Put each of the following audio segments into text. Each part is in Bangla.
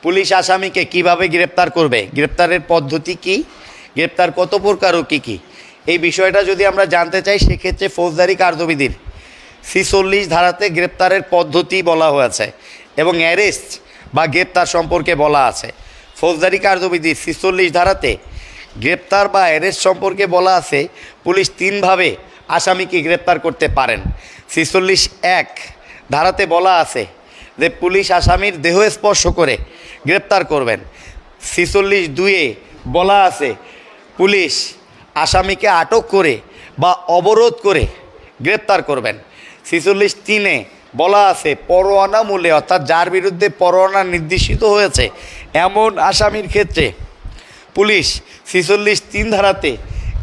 পুলিশ আসামিকে কিভাবে গ্রেপ্তার করবে, গ্রেপ্তারের পদ্ধতি কি, গ্রেপ্তার কত প্রকার ও কী কী, এই বিষয়টা যদি আমরা জানতে চাই সেক্ষেত্রে ফৌজদারি কার্যবিধির 46 ধারাতে গ্রেপ্তারের পদ্ধতি বলা হয়েছে এবং অ্যারেস্ট বা গ্রেপ্তার সম্পর্কে বলা আছে। ফৌজদারি কার্যবিধির 46 ধারাতে গ্রেপ্তার বা অ্যারেস্ট সম্পর্কে বলা আছে পুলিশ তিনভাবে আসামিকে গ্রেপ্তার করতে পারেন। 46(1) ধারাতে বলা আছে যে পুলিশ আসামির দেহ স্পর্শ করে গ্রেপ্তার করবেন। 46(2) বলা আছে পুলিশ আসামিকে আটক করে বা অবরোধ করে গ্রেপ্তার করবেন। 46(3) বলা আছে পরোয়ানা মূলে, অর্থাৎ যার বিরুদ্ধে পরোয়ানা নির্দেশিত হয়েছে এমন আসামির ক্ষেত্রে পুলিশ 46(3) ধারাতে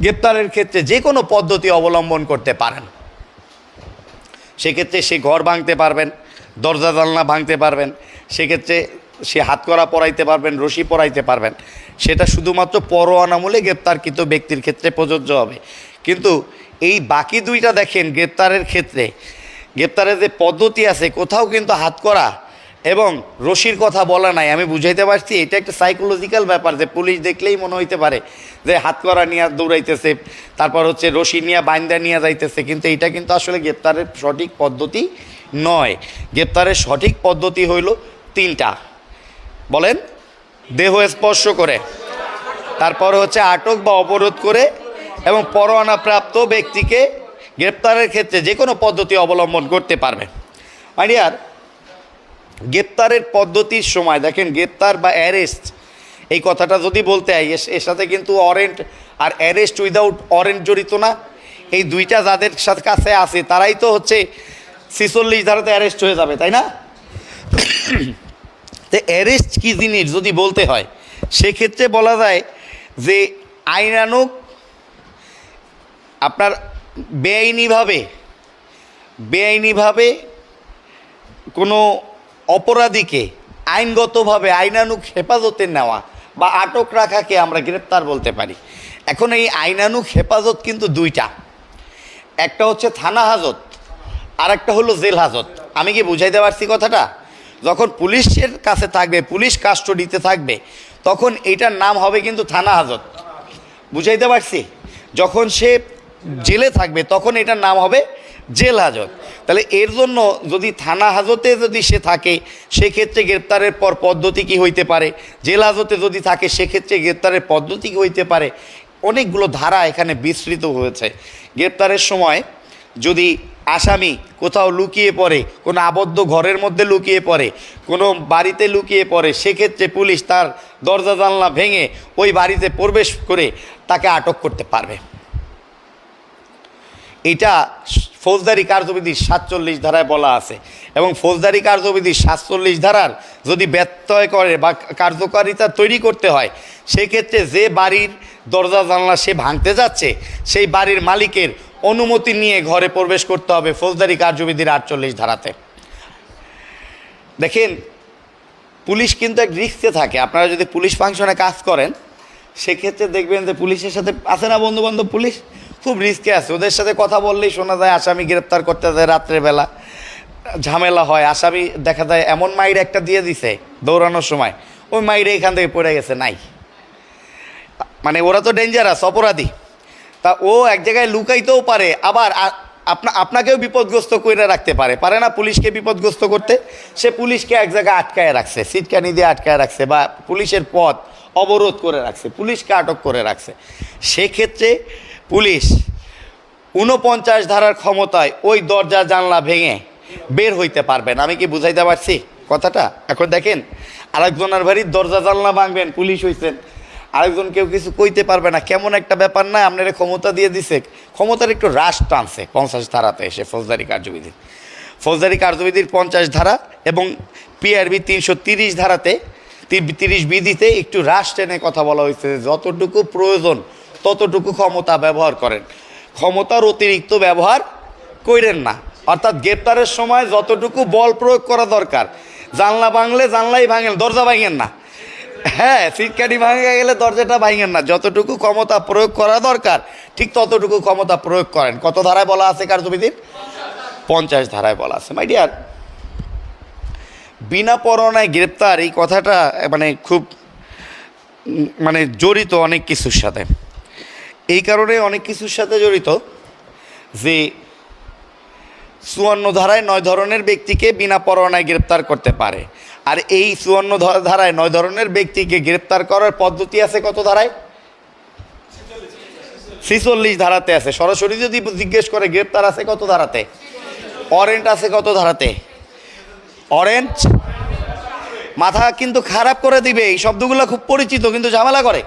গ্রেপ্তারের ক্ষেত্রে যে কোনো পদ্ধতি অবলম্বন করতে পারেন। সেক্ষেত্রে সে ঘর ভাঙতে পারবেন, দরজা জানলা ভাঙতে পারবেন, সেক্ষেত্রে সে হাতকড়া পরাইতে পারবেন, রশি পরাইতে পারবেন। সেটা শুধুমাত্র পরোয়ানামূলে গ্রেপ্তারকৃত ব্যক্তির ক্ষেত্রে প্রযোজ্য হবে। কিন্তু এই বাকি দুইটা দেখেন, গ্রেপ্তারের ক্ষেত্রে গ্রেপ্তারের যে পদ্ধতি আছে কোথাও কিন্তু হাতকড়া এবং রশির কথা বলা নাই। আমি বুঝাইতে পারছি এটা একটা সাইকোলজিক্যাল ব্যাপার, যে পুলিশ দেখলেই মনে হইতে পারে যে হাতকড়া নিয়ে দৌড়াইতেছে, তারপর হচ্ছে রশি নিয়ে বাইন্দা নিয়ে যাইতেছে, কিন্তু এটা কিন্তু আসলে গ্রেপ্তারের সঠিক পদ্ধতি নয়। গ্রেপ্তারের সঠিক পদ্ধতি হইল তিনটা, বলেন, দেহ স্পর্শ করে, তারপর হচ্ছে আটক বা অবরোধ করে, এবং পরোয়ানাপ্রাপ্ত ব্যক্তিকে গ্রেপ্তারের ক্ষেত্রে যে কোনো পদ্ধতি অবলম্বন করতে পারবে। মাই ডিয়ার, গ্রেপ্তারের পদ্ধতির সময় দেখেন, গ্রেপ্তার বা অ্যারেস্ট এই কথাটা যদি বলতে হয়, এর সাথে কিন্তু ওয়ারেন্ট আর অ্যারেস্ট উইদাউট ওয়ারেন্ট জড়িত না। এই দুইটা যাদের সাথে কাছে আছে তারাই তো হচ্ছে 46 ধারাতে অ্যারেস্ট হয়ে যাবে, তাই না? তো অ্যারেস্ট কী জিনিস যদি বলতে হয় সেক্ষেত্রে বলা যায় যে আইনানুগ আপনার বেআইনিভাবে কোনো অপরাধীকে আইনগতভাবে আইনানুগ হেফাজতে নেওয়া বা আটক রাখাকে আমরা গ্রেপ্তার বলতে পারি। এখন এই আইনানুগ হেফাজত কিন্তু দুইটা, একটা হচ্ছে থানা হাজত আর একটা হলো জেল হাজত। আমি কি বুঝাইতে পারছি কথাটা? যখন পুলিশের কাছে থাকবে, পুলিশ কাস্টডিতে থাকবে, তখন এটার নাম হবে কিন্তু থানা হাজত। বুঝাইতে পারছি? যখন সে জেলে থাকবে তখন এটার নাম হবে জেল হাজত। তাহলে এর জন্য যদি থানা হাজতে যদি সে থাকে সেক্ষেত্রে গ্রেপ্তারের পর পদ্ধতি কী হইতে পারে, জেল হাজতে যদি থাকে সেক্ষেত্রে গ্রেপ্তারের পদ্ধতি কী হইতে পারে, অনেকগুলো ধারা এখানে বিস্তৃত হয়েছে। গ্রেপ্তারের সময় যদি আসামি কোথাও লুকিয়ে পড়ে, কোনো আবদ্ধ ঘরের মধ্যে লুকিয়ে পড়ে, কোনো বাড়িতে লুকিয়ে পড়ে, সেক্ষেত্রে পুলিশ তার দরজা জানলা ভেঙে ওই বাড়িতে প্রবেশ করে তাকে আটক করতে পারবে। এটা ফৌজদারি কার্যবিধির 47 ধারায় বলা আছে। এবং ফৌজদারি কার্যবিধির 47 ধারার যদি ব্যত্যয় করে বা কার্যকারিতা তৈরি করতে হয়, সেক্ষেত্রে যে বাড়ির দরজা জানলা সে ভাঙতে যাচ্ছে সেই বাড়ির মালিকের অনুমতি নিয়ে ঘরে প্রবেশ করতে হবে ফৌজদারি কার্যবিধির 48 ধারাতে। দেখেন, পুলিশ কিন্তু এক রিস্কে থাকে। আপনারা যদি পুলিশ ফাংশনে কাজ করেন সেক্ষেত্রে দেখবেন যে পুলিশের সাথে আছে না বন্ধুবান্ধব, পুলিশ খুব রিস্কে আছে। ওদের সাথে কথা বললেই শোনা যায় আসামি গ্রেপ্তার করতে যায়, রাত্রেবেলা ঝামেলা হয়, আসামি দেখা যায় এমন মাইর একটা দিয়ে দিছে দৌড়ানোর সময়, ওই মাইরে এখান থেকে পড়ে গেছে নাই। মানে ওরা তো ডেঞ্জারাস অপরাধী, তা ও এক জায়গায় লুকাইতেও পারে, আবার আপনাকেও বিপদগ্রস্ত করে রাখতে পারে না পুলিশকে বিপদগ্রস্ত করতে। সে পুলিশকে এক জায়গায় আটকায় রাখছে, সিটকানি দিয়ে আটকায় রাখছে, বা পুলিশের পথ অবরোধ করে রাখছে, পুলিশকে আটক করে রাখছে। সেক্ষেত্রে পুলিশ 49 ধারার ক্ষমতায় ওই দরজা জানলা ভেঙে বের হইতে পারবেন। আমি কি বুঝাইতে পারছি কথাটা? এখন দেখেন, আরেকজনের বাড়ির দরজা জানলা ভাঙবেন, পুলিশ হইছেন, আরেকজন কেউ কিছু কইতে পারবে না, কেমন একটা ব্যাপার না? আপনারা ক্ষমতা দিয়ে দিছে, ক্ষমতার একটু হ্রাস টানছে 50 ধারাতে এসে ফৌজদারি কার্যবিধির 50 ধারা এবং পিআরবি 330 ধারাতে 30 বিধিতে একটু হ্রাস টেনে কথা বলা হয়েছে, যতটুকু প্রয়োজন ততটুকু ক্ষমতা ব্যবহার করেন, ক্ষমতার অতিরিক্ত ব্যবহার করেন না। অর্থাৎ গ্রেপ্তারের সময় যতটুকু বল প্রয়োগ করা দরকার, জানলা ভাঙলে জানলাই ভাঙেন, দরজা ভাঙেন না। হ্যাঁ, সিটকানি ভাঙে গেলে দরজাটা ভাঙেন না। যতটুকু ক্ষমতা প্রয়োগ করা দরকার ঠিক ততটুকু ক্ষমতা প্রয়োগ করেন। কত ধারায় বলা আছে কার্যবিধির? 50 ধারায় বলা আছে। মাই ডিয়ার, বিনা পরোয়ানায় গ্রেপ্তার এই কথাটা মানে খুব মানে জড়িত অনেক কিছুর সাথে। এই কারণে অনেক কিছুর সাথে জড়িত যে ৫৪ ধারায় ৯ ধরনের ব্যক্তিকে বিনা পরোয়ানায় গ্রেপ্তার করতে পারে। আর এই ৫৪ ধারায় ৯ ধরনের ব্যক্তিকে গ্রেপ্তার করার পদ্ধতি আছে কত ধারায়? ৪৬ ধারাতে আছে। সরাসরি যদি জিজ্ঞেস করে গ্রেপ্তার আছে কত ধারাতে? ওয়ারেন্ট আছে কত ধারাতে? ওয়ারেন্ট মাথা কিন্তু খারাপ করে দিবে, এই শব্দগুলো খুব পরিচিত কিন্তু ঝামেলা করে।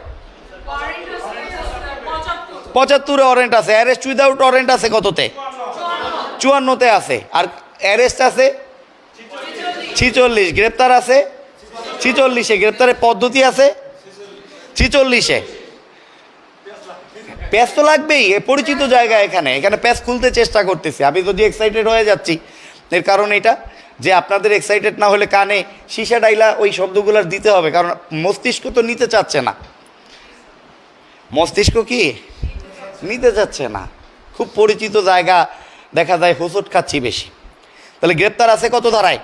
৭৫-এ ওয়ারেন্ট আছে। অ্যারেস্ট উইদাউট ওয়ারেন্ট আছে কততে? ৫৪-তে আছে। আর অ্যারেস্ট আছে ৪৬, গ্রেপ্তার আছে ৪৬-এ, গ্রেপ্তারের পদ্ধতি আছে ৪৬-এ। প্যাচ তো লাগবেই, এ পরিচিত জায়গা। এখানে প্যাচ খুলতে চেষ্টা করতেছি। আমি যদি এক্সাইটেড হয়ে যাচ্ছি, এর কারণ এটা যে আপনাদের এক্সাইটেড না হলে কানে সীসা ডাইলা ওই শব্দগুলোর দিতে হবে, কারণ মস্তিষ্ক তো নিতে চাচ্ছে না। মস্তিষ্ক কি নিতে চাচ্ছে না। খুব পরিচিত জায়গা, দেখা যায় হোঁচট খাচ্ছি বেশি। তাহলে গ্রেপ্তার আছে কত ধারায়?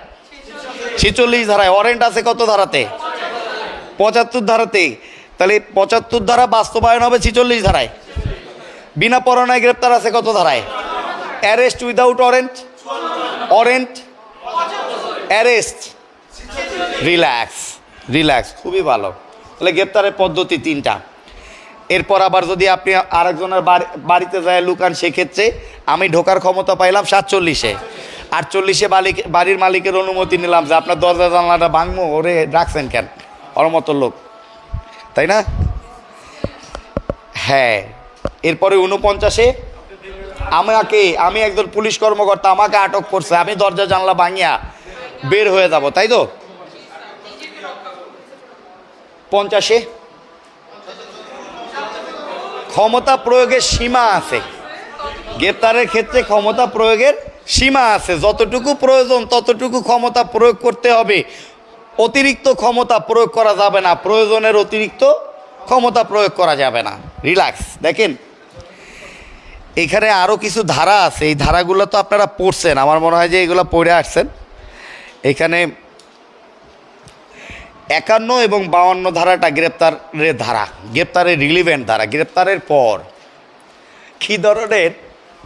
৪৬ ধারায়। ওয়ারেন্ট আছে কত ধারাতে? ৭৫ ধারাতে। তাহলে ৭৫ ধারা বাস্তবায়ন হবে ৪৬ ধারায়। বিনা পরোয়ানায় গ্রেপ্তার আছে কত ধারায়? Arrest without warrant, warrant, arrest, relax, খুবই ভালো। তাহলে গ্রেপ্তারের পদ্ধতি ৩টা। এরপর আবার যদি আপনি আরেকজনের বাড়িতে যায় লুকান, সেক্ষেত্রে আমি ঢোকার ক্ষমতা পাইলাম ৪৭-এ, ৪৮-এ বাড়ির মালিকের অনুমতি নিলাম যে আপনার দরজা জানলাটা ভাঙবো, ওরে রাখছেন কেন, ওর মতো লোক, তাই না? হ্যাঁ। এরপরে ৪৯-এ আমি একজন পুলিশ কর্মকর্তা, আমাকে আটক করছে, আমি দরজা জানলা ভাঙিয়া বের হয়ে যাব, তাই তো? ৫০-এ ক্ষমতা প্রয়োগের সীমা আছে। গ্রেপ্তারের ক্ষেত্রে ক্ষমতা প্রয়োগের সীমা আছে। যতটুকু প্রয়োজন ততটুকু ক্ষমতা প্রয়োগ করতে হবে, অতিরিক্ত ক্ষমতা প্রয়োগ করা যাবে না, প্রয়োজনের অতিরিক্ত ক্ষমতা প্রয়োগ করা যাবে না। রিল্যাক্স। দেখেন এখানে আরও কিছু ধারা আছে, এই ধারাগুলো তো আপনারা পড়ছেন, আমার মনে হয় যে এগুলো পড়ে আসছেন। এখানে ৫১ এবং ৫২ ধারাটা গ্রেপ্তারের ধারা, গ্রেপ্তারের রিলিভেন্ট ধারা। গ্রেপ্তারের পর কী ধরনের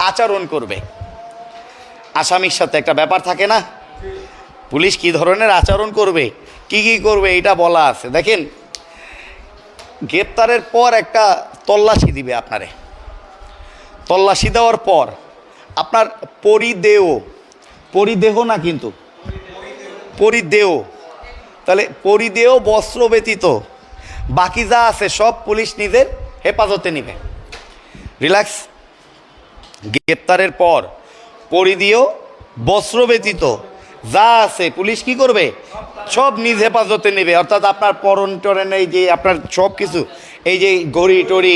আচরণ করবে আসামির সাথে একটা ব্যাপার থাকে না, পুলিশ কী ধরনের আচরণ করবে, কি করবে, এটা বলা আছে। দেখেন গ্রেপ্তারের পর একটা তল্লাশি দিবে আপনারে। তল্লাশি দেওয়ার পর আপনার পরিদেহ না কিন্তু পরিদেহ, তাহলে পরিদেহ বস্ত্র ব্যতীত বাকি যা আছে সব পুলিশ নিজের হেফাজতে নেবে। রিল্যাক্স। গ্রেপ্তারের পর পরিদেহ বস্ত্র ব্যতীত যা আছে পুলিশ কি করবে, সব নিজ হেফাজতে নেবে। অর্থাৎ আপনার পরন টরেন, এই যে আপনার সব কিছু, এই যে ঘড়ি টড়ি,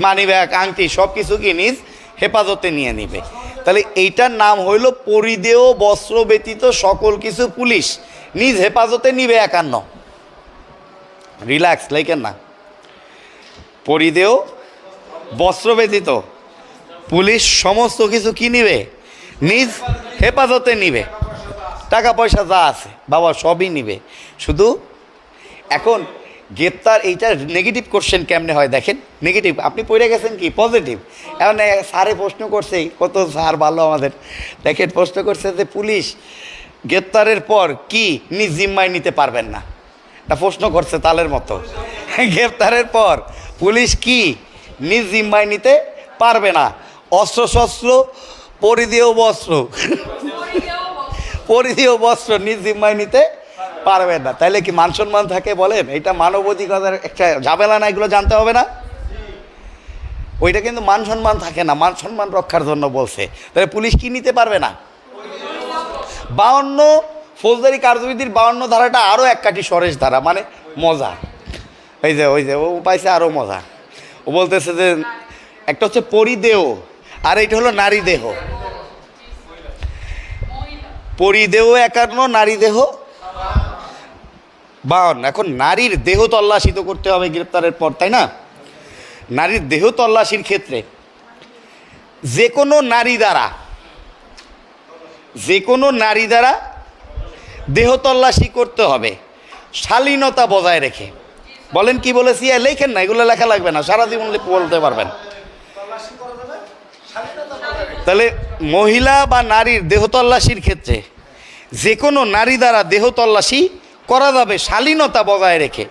মানি ব্যাগ, আংটি, সব কিছু কি নিজ হেফাজতে নিয়ে নেবে। তাহলে এইটার নাম হইল পরিদেহ বস্ত্র ব্যতীত সকল কিছু পুলিশ নিজ হেফাজতে নিবে। ৫১। রিল্যাক্স, লেখেন না। পরিদেহ বস্ত্র ব্যতীত পুলিশ সমস্ত কিছু কি নিবে, নিজ হেফাজতে নিবে। টাকা পয়সা যা আছে বাবা সবই নিবে। শুধু এখন গ্রেপ্তার, এইটা নেগেটিভ কোশ্চেন কেমনে হয় দেখেন। নেগেটিভ আপনি পড়ে গেছেন কি পজিটিভ। এখন স্যারে প্রশ্ন করছে, কত স্যার ভালো আমাদের, দেখেন প্রশ্ন করছে যে পুলিশ গ্রেপ্তারের পর কি নিজ জিম্মায় নিতে পারবেন না। এটা প্রশ্ন করছে তালের মতো। গ্রেপ্তারের পর পুলিশ কি নিজ জিম্মায় নিতে পারবে না। অস্ত্র শস্ত্র, পরিধেয় বস্ত্র নিজ জিম্মায় নিতে পারবেন না। তাইলে কি মান সম্মান থাকে বলেন? এটা মানবাধিকারের একটা ঝামেলা না, এগুলো জানতে হবে না? ওইটা কিন্তু মান সম্মান থাকে না, মান সম্মান রক্ষার জন্য বলছে। তাহলে পুলিশ কি নিতে পারবে না? ৫২ ফৌজদারি কার্যবিধির ৫২ ধারাটা আরও এক কাঠি সরেস ধারা, মানে মজা। ওই যে ও পাইছে আরও মজা। ও বলতেছে যে একটা হচ্ছে পরিদেহ আর এইটা হলো নারী দেহ। পরিদেহ ৫১, নারী দেহ ৫২। এখন নারীর দেহ তল্লাশি তো করতে হবে গ্রেপ্তারের পর, তাই না? নারীর দেহ তল্লাশির ক্ষেত্রে যে কোনো নারী দ্বারা দেহ তল্লাশি করতে হবে শালীনতা বজায় রেখে। বলেন কি বলেছি? লেখেন না, এগুলো লেখা লাগবে না, সারা জীবন বলতে পারবেন। তাহলে মহিলা বা নারীর দেহ তল্লাশির ক্ষেত্রে যে কোনো নারী দ্বারা দেহ তল্লাশি করা যাবে শালীনতা বজায় রেখে।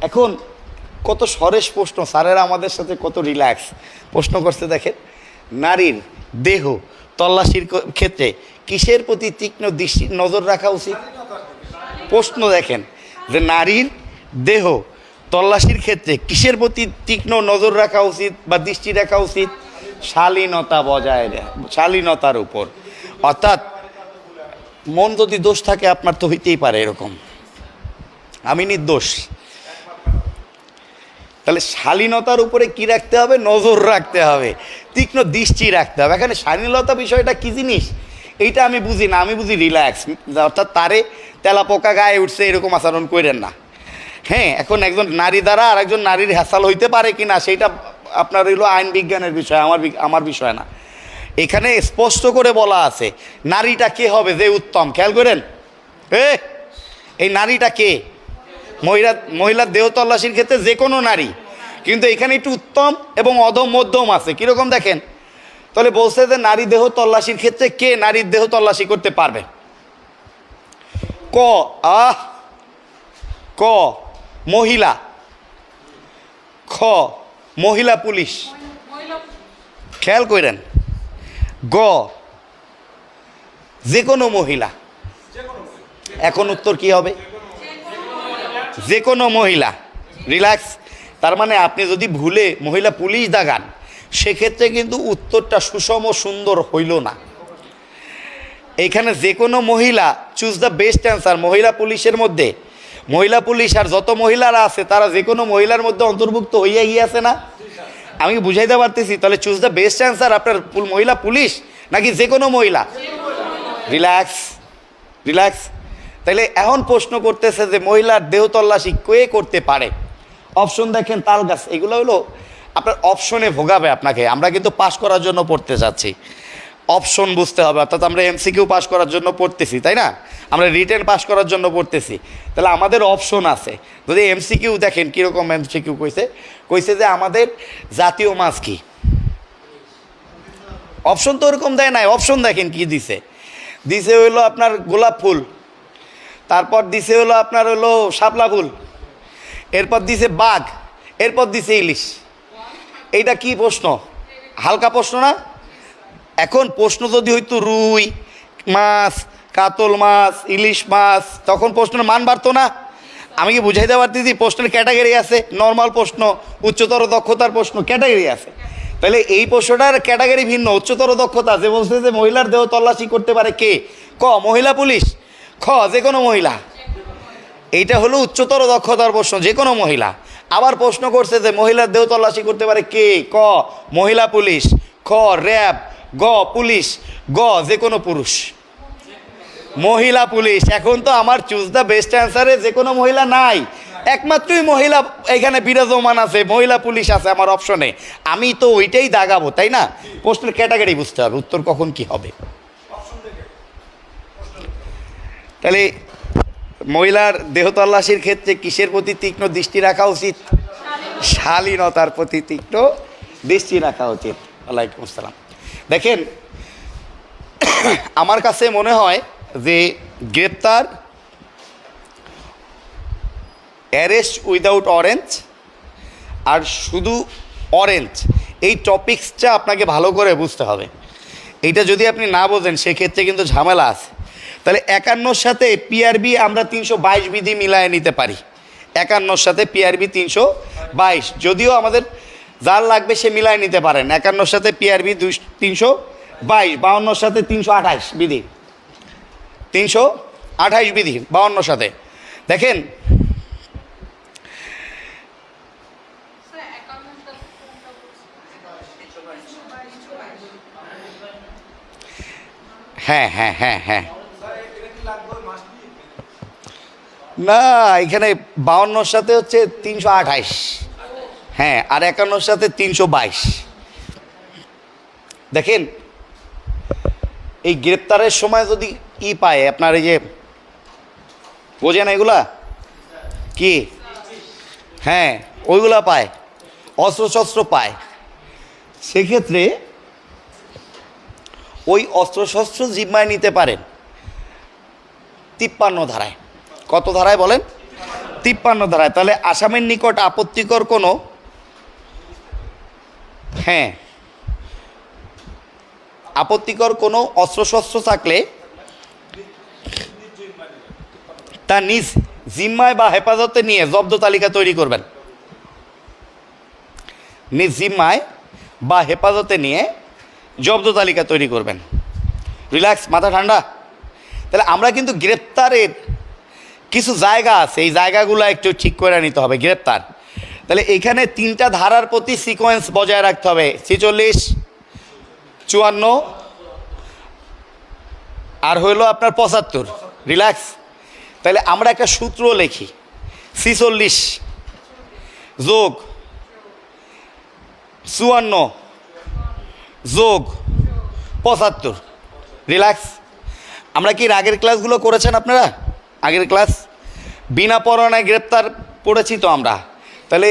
এখন কত সরেস প্রশ্ন, স্যারেরা আমাদের সাথে কত রিল্যাক্স প্রশ্ন করছে। দেখেন, নারীর দেহ তল্লাশির ক্ষেত্রে কিসের প্রতি তীক্ষ্ণ দৃষ্টি নজর রাখা উচিত? প্রশ্ন দেখেন যে নারীর দেহ তল্লাশির ক্ষেত্রে কিসের প্রতি তীক্ষ্ণ নজর রাখা উচিত বা দৃষ্টি রাখা উচিত? শালীনতা বজায়, শালীনতার উপর। অর্থাৎ মন যদি দোষ থাকে, আপনার তো হইতেই পারে এরকম, আমি নির্দোষ, তাহলে শালীনতার উপরে কি রাখতে হবে? নজর রাখতে হবে, তীক্ষ্ণ দৃষ্টি রাখতে হবে। এখানে শালীনতা বিষয়টা কি জিনিস এইটা আমি বুঝি না, আমি বুঝি রিল্যাক্স, অর্থাৎ তারে তেলা পোকা গায়ে উঠছে এরকম আচরণ করেন না। হ্যাঁ, এখন একজন নারী দ্বারা আর একজন নারীর হ্যাসাল হইতে পারে কি না সেইটা আপনার হইল আইন বিজ্ঞানের বিষয়, আমার বিষয় না। এখানে স্পষ্ট করে বলা আছে নারীটা কে হবে যে উত্তম। খেয়াল করেন, এই নারীটা কে? মহিলার দেহ তল্লাশির ক্ষেত্রে যে কোনো নারী, কিন্তু এখানে একটু উত্তম এবং অধম মধ্যম আছে। কীরকম দেখেন, তাহলে বলছে যে নারী দেহ তল্লাশির ক্ষেত্রে কে নারীর দেহ তল্লাশি করতে পারবে? ক মহিলা, খ মহিলা পুলিশ, খেয়াল করেন, গ যে কোনো মহিলা। এখন উত্তর কি হবে? যে কোনো মহিলা। রিল্যাক্স। তার মানে আপনি যদি ভুলে মহিলা পুলিশ দাগান, সেক্ষেত্রে কিন্তু উত্তরটা সুষম সুন্দর হইল না। এইখানে যে কোনো মহিলা, চুজ দ্য বেস্ট অ্যান্সার। মহিলা পুলিশের মধ্যে, মহিলা পুলিশ আর যত মহিলারা আছে তারা যে কোনো মহিলার মধ্যে অন্তর্ভুক্ত হইয়া গিয়েছে না? আমি বুঝাইতে পারতেছি? তাহলে চুজ দ্য বেস্ট অ্যান্সার আপনার মহিলা পুলিশ নাকি যে কোনো মহিলা? Relax, relax. তাইলে এখন প্রশ্ন করতেছে যে মহিলার দেহ তল্লাশি কে করতে পারে? অপশন দেখেন, তাল গাছ। এগুলো হলো আপনার অপশনে ভোগাবে আপনাকে। আমরা কিন্তু পাস করার জন্য পড়তে যাচ্ছি, অপশন বুঝতে হবে। অর্থাৎ আমরা এমসিকিউ পাস করার জন্য পড়তেছি, তাই না? আমরা রিটেন পাস করার জন্য পড়তেছি, তাহলে আমাদের অপশন আছে। যদি এমসিকিউ দেখেন কীরকম এমসিকিউ কইছে যে আমাদের জাতীয় মাছ কি? অপশন তো ওরকম দেয় নাই। অপশন দেখেন কি দিছে। দিছে হইলো আপনার গোলাপ ফুল, তারপর দিছে হলো আপনার হলো শাপলা ফুল, এরপর দিছে বাঘ, এরপর দিছে ইলিশ। এইটা কি প্রশ্ন? হালকা প্রশ্ন না? এখন প্রশ্ন যদি হইতো রুই মাছ, কাতল মাছ, ইলিশ মাছ, তখন প্রশ্নের মান বাড়তো না? আমি কি বুঝাইতে পারতেছি? প্রশ্নের ক্যাটাগরি আছে, নর্মাল প্রশ্ন, উচ্চতর দক্ষতার প্রশ্ন, ক্যাটাগরি আছে। তাহলে এই প্রশ্নটার ক্যাটাগরি ভিন্ন। উচ্চতর দক্ষতা যে বলছে যে মহিলার দেহ তল্লাশি করতে পারে কে? ক মহিলা পুলিশ, খ যে কোনো মহিলা। এইটা হলো উচ্চতর দক্ষতার প্রশ্ন, যে কোনো মহিলা। আবার প্রশ্ন করছে যে মহিলার দেহ তল্লাশি করতে পারে কে? ক মহিলা পুলিশ, খ র্যাব, গ পুলিশ, গ যে কোনো পুরুষ। মহিলা পুলিশ। এখন তো আমার চুজ দ্য বেস্ট অ্যান্সারে যে কোনো মহিলা নাই, একমাত্রই মহিলা এখানে বিরাজমান আছে, মহিলা পুলিশ আছে আমার অপশনে। আমি তো ওইটাই দাগাবো, তাই না? প্রশ্নের ক্যাটাগরি বুঝতে হবে, উত্তর কখন কি হবে। তাহলে মহিলার দেহ তল্লাশির ক্ষেত্রে কিসের প্রতি তীক্ষ্ণ দৃষ্টি রাখা উচিত? শালীনতার প্রতি তীক্ষ্ণ দৃষ্টি রাখা উচিত। ওয়ালাইকুম আসসালাম। দেখেন, আমার কাছে মনে হয় যে গ্রেপ্তার, অ্যারেস্ট উইদাউট অরেঞ্জ আর শুধু অরেঞ্জ, এই টপিক্সটা আপনাকে ভালো করে বুঝতে হবে। এইটা যদি আপনি না বোঝেন সেক্ষেত্রে কিন্তু ঝামেলা আছে। তাহলে 51 সাথে পিআরবি আমরা 322 বিধি মিলায় নিতে পারি। 51 সাথে পিআরবি 322, যদিও আমাদের যার লাগবে সে মিলায় নিতে পারেন। 51 সাথে পিআরবি 322, 52 সাথে 328 বিধি, 328 বিধি 52 সাথে। দেখেন, হ্যাঁ হ্যাঁ হ্যাঁ হ্যাঁ, না এখানে 52 সাথে হচ্ছে 328, হ্যাঁ, আর 51 সাথে 322। দেখেন, এই গ্রেপ্তারের সময় যদি পায় আপনার এই যে বোঝেন এগুলা কি? হ্যাঁ, ওইগুলা পায়, অস্ত্রশস্ত্র পায়। সেক্ষেত্রে ওই অস্ত্রশস্ত্র জিম্মায় নিতে পারেন 53 ধারায়। কত ধারায় বলেন? 53 ধারায়। তাহলে আসামির নিকট আপত্তিকর কোনো, হ্যাঁ, আপত্তিকর কোনো অস্ত্রশস্ত্র থাকলে তা নিজ জিম্মায় বা হেফাজতে নিয়ে জব্দ তালিকা তৈরি করবেন। নিজ জিম্মায় বা হেফাজতে নিয়ে জব্দ তালিকা তৈরি করবেন। রিল্যাক্স, মাথা ঠান্ডা। তাহলে আমরা কিন্তু গ্রেপ্তারের কিছু জায়গা আছে, এই জায়গাগুলো একটু ঠিক করে নিতে হবে। গ্রেপ্তার, তাহলে এখানে 3টা ধারার প্রতি সিকোয়েন্স বজায় রাখতে হবে, 46, 54 আর হইল আপনার 75। রিল্যাক্স। তাহলে আমরা একটা সূত্র লিখি, 46 যোগ 54 যোগ 75। রিল্যাক্স। আমরা কি আগের ক্লাসগুলো করেছেন আপনারা? আগের ক্লাস বিনা পরোয়ানায় গ্রেপ্তার পড়েছি তো আমরা। তাহলে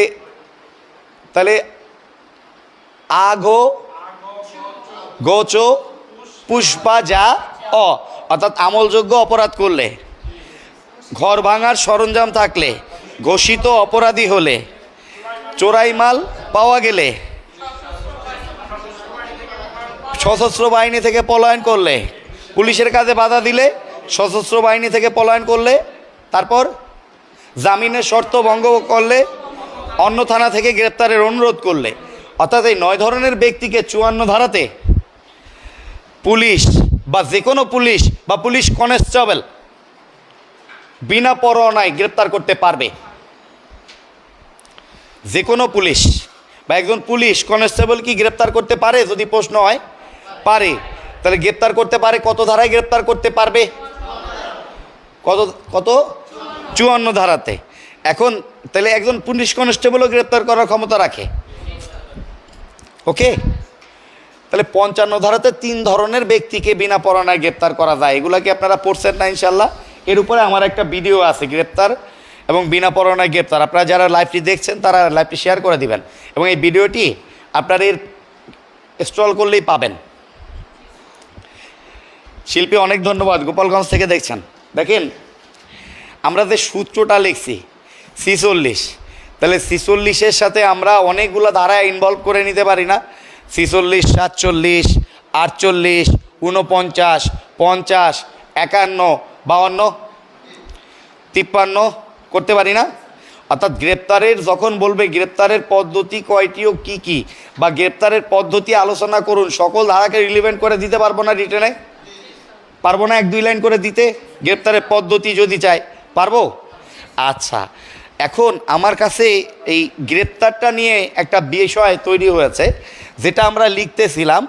তাহলে আগো গোচো পুষ্পা যা অ, অর্থাৎ আমলযোগ্য অপরাধ করলে, ঘর ভাঙার সরঞ্জাম থাকলে, ঘোষিত অপরাধী হলে, চোরাই মাল পাওয়া গেলে, সশস্ত্র বাহিনী থেকে পলায়ন করলে, পুলিশের কাজে বাধা দিলে, সশস্ত্র বাহিনী থেকে পলায়ন করলে, তারপর জামিনের শর্ত ভঙ্গ করলে, অন্য থানা থেকে গ্রেপ্তারের অনুরোধ করলে। অর্থাৎ এই 9 ধরনের ব্যক্তিকে 54 ধারাতে পুলিশ বা যে কোনো পুলিশ বা পুলিশ কনস্টেবল বিনা পরোয়ানায় গ্রেপ্তার করতে পারবে। যে কোনো পুলিশ বা একজন পুলিশ কনস্টেবল কি গ্রেপ্তার করতে পারে? যদি প্রশ্ন হয়, পারে। তাহলে গ্রেপ্তার করতে পারে কত ধারায় গ্রেপ্তার করতে পারবে? কত কত? 54 ধারাতে। এখন তাহলে একজন পুলিশ কনস্টেবলও গ্রেপ্তার করার ক্ষমতা রাখে। ওকে, তাহলে 55 ধারাতে 3 ধরনের ব্যক্তিকে বিনা পরোয়ানায় গ্রেপ্তার করা যায়। এগুলা কি আপনারা পড়ছেন না ইনশাল্লাহ? এর উপরে আমার একটা ভিডিও আছে, গ্রেপ্তার এবং বিনা পরোয়ানায় গ্রেপ্তার। আপনারা যারা লাইভটি দেখছেন তারা লাইভটি শেয়ার করে দিবেন, এবং এই ভিডিওটি আপনারা এর স্ক্রল করলেই পাবেন। শিল্পী অনেক ধন্যবাদ, গোপালগঞ্জ থেকে দেখছেন। দেখেন আমরা যে সূত্রটা লিখছি 46, তাহলে 46-এর সাথে আমরা অনেকগুলো ধারা ইনভলভ করে নিতে পারি না? 46, 47, 48, 49, 50, 51, 52, 53 করতে পারি না? অর্থাৎ গ্রেপ্তারের যখন বলবে গ্রেপ্তারের পদ্ধতি কয়টি ও কী কী, বা গ্রেপ্তারের পদ্ধতি আলোচনা করুন, সকল ধারাকে রিলিভেন্ট করে দিতে পারবো না রিটেনে? পারবো না? 1-2 লাইন করে দিতে গ্রেপ্তারের পদ্ধতি যদি চাই, পারবো? আচ্ছা, এখন আমার কাছে এই গ্রেপ্তারটা নিয়ে একটা বিষয় তৈরি হয়েছে, যেটা আমরা লিখতেছিলাম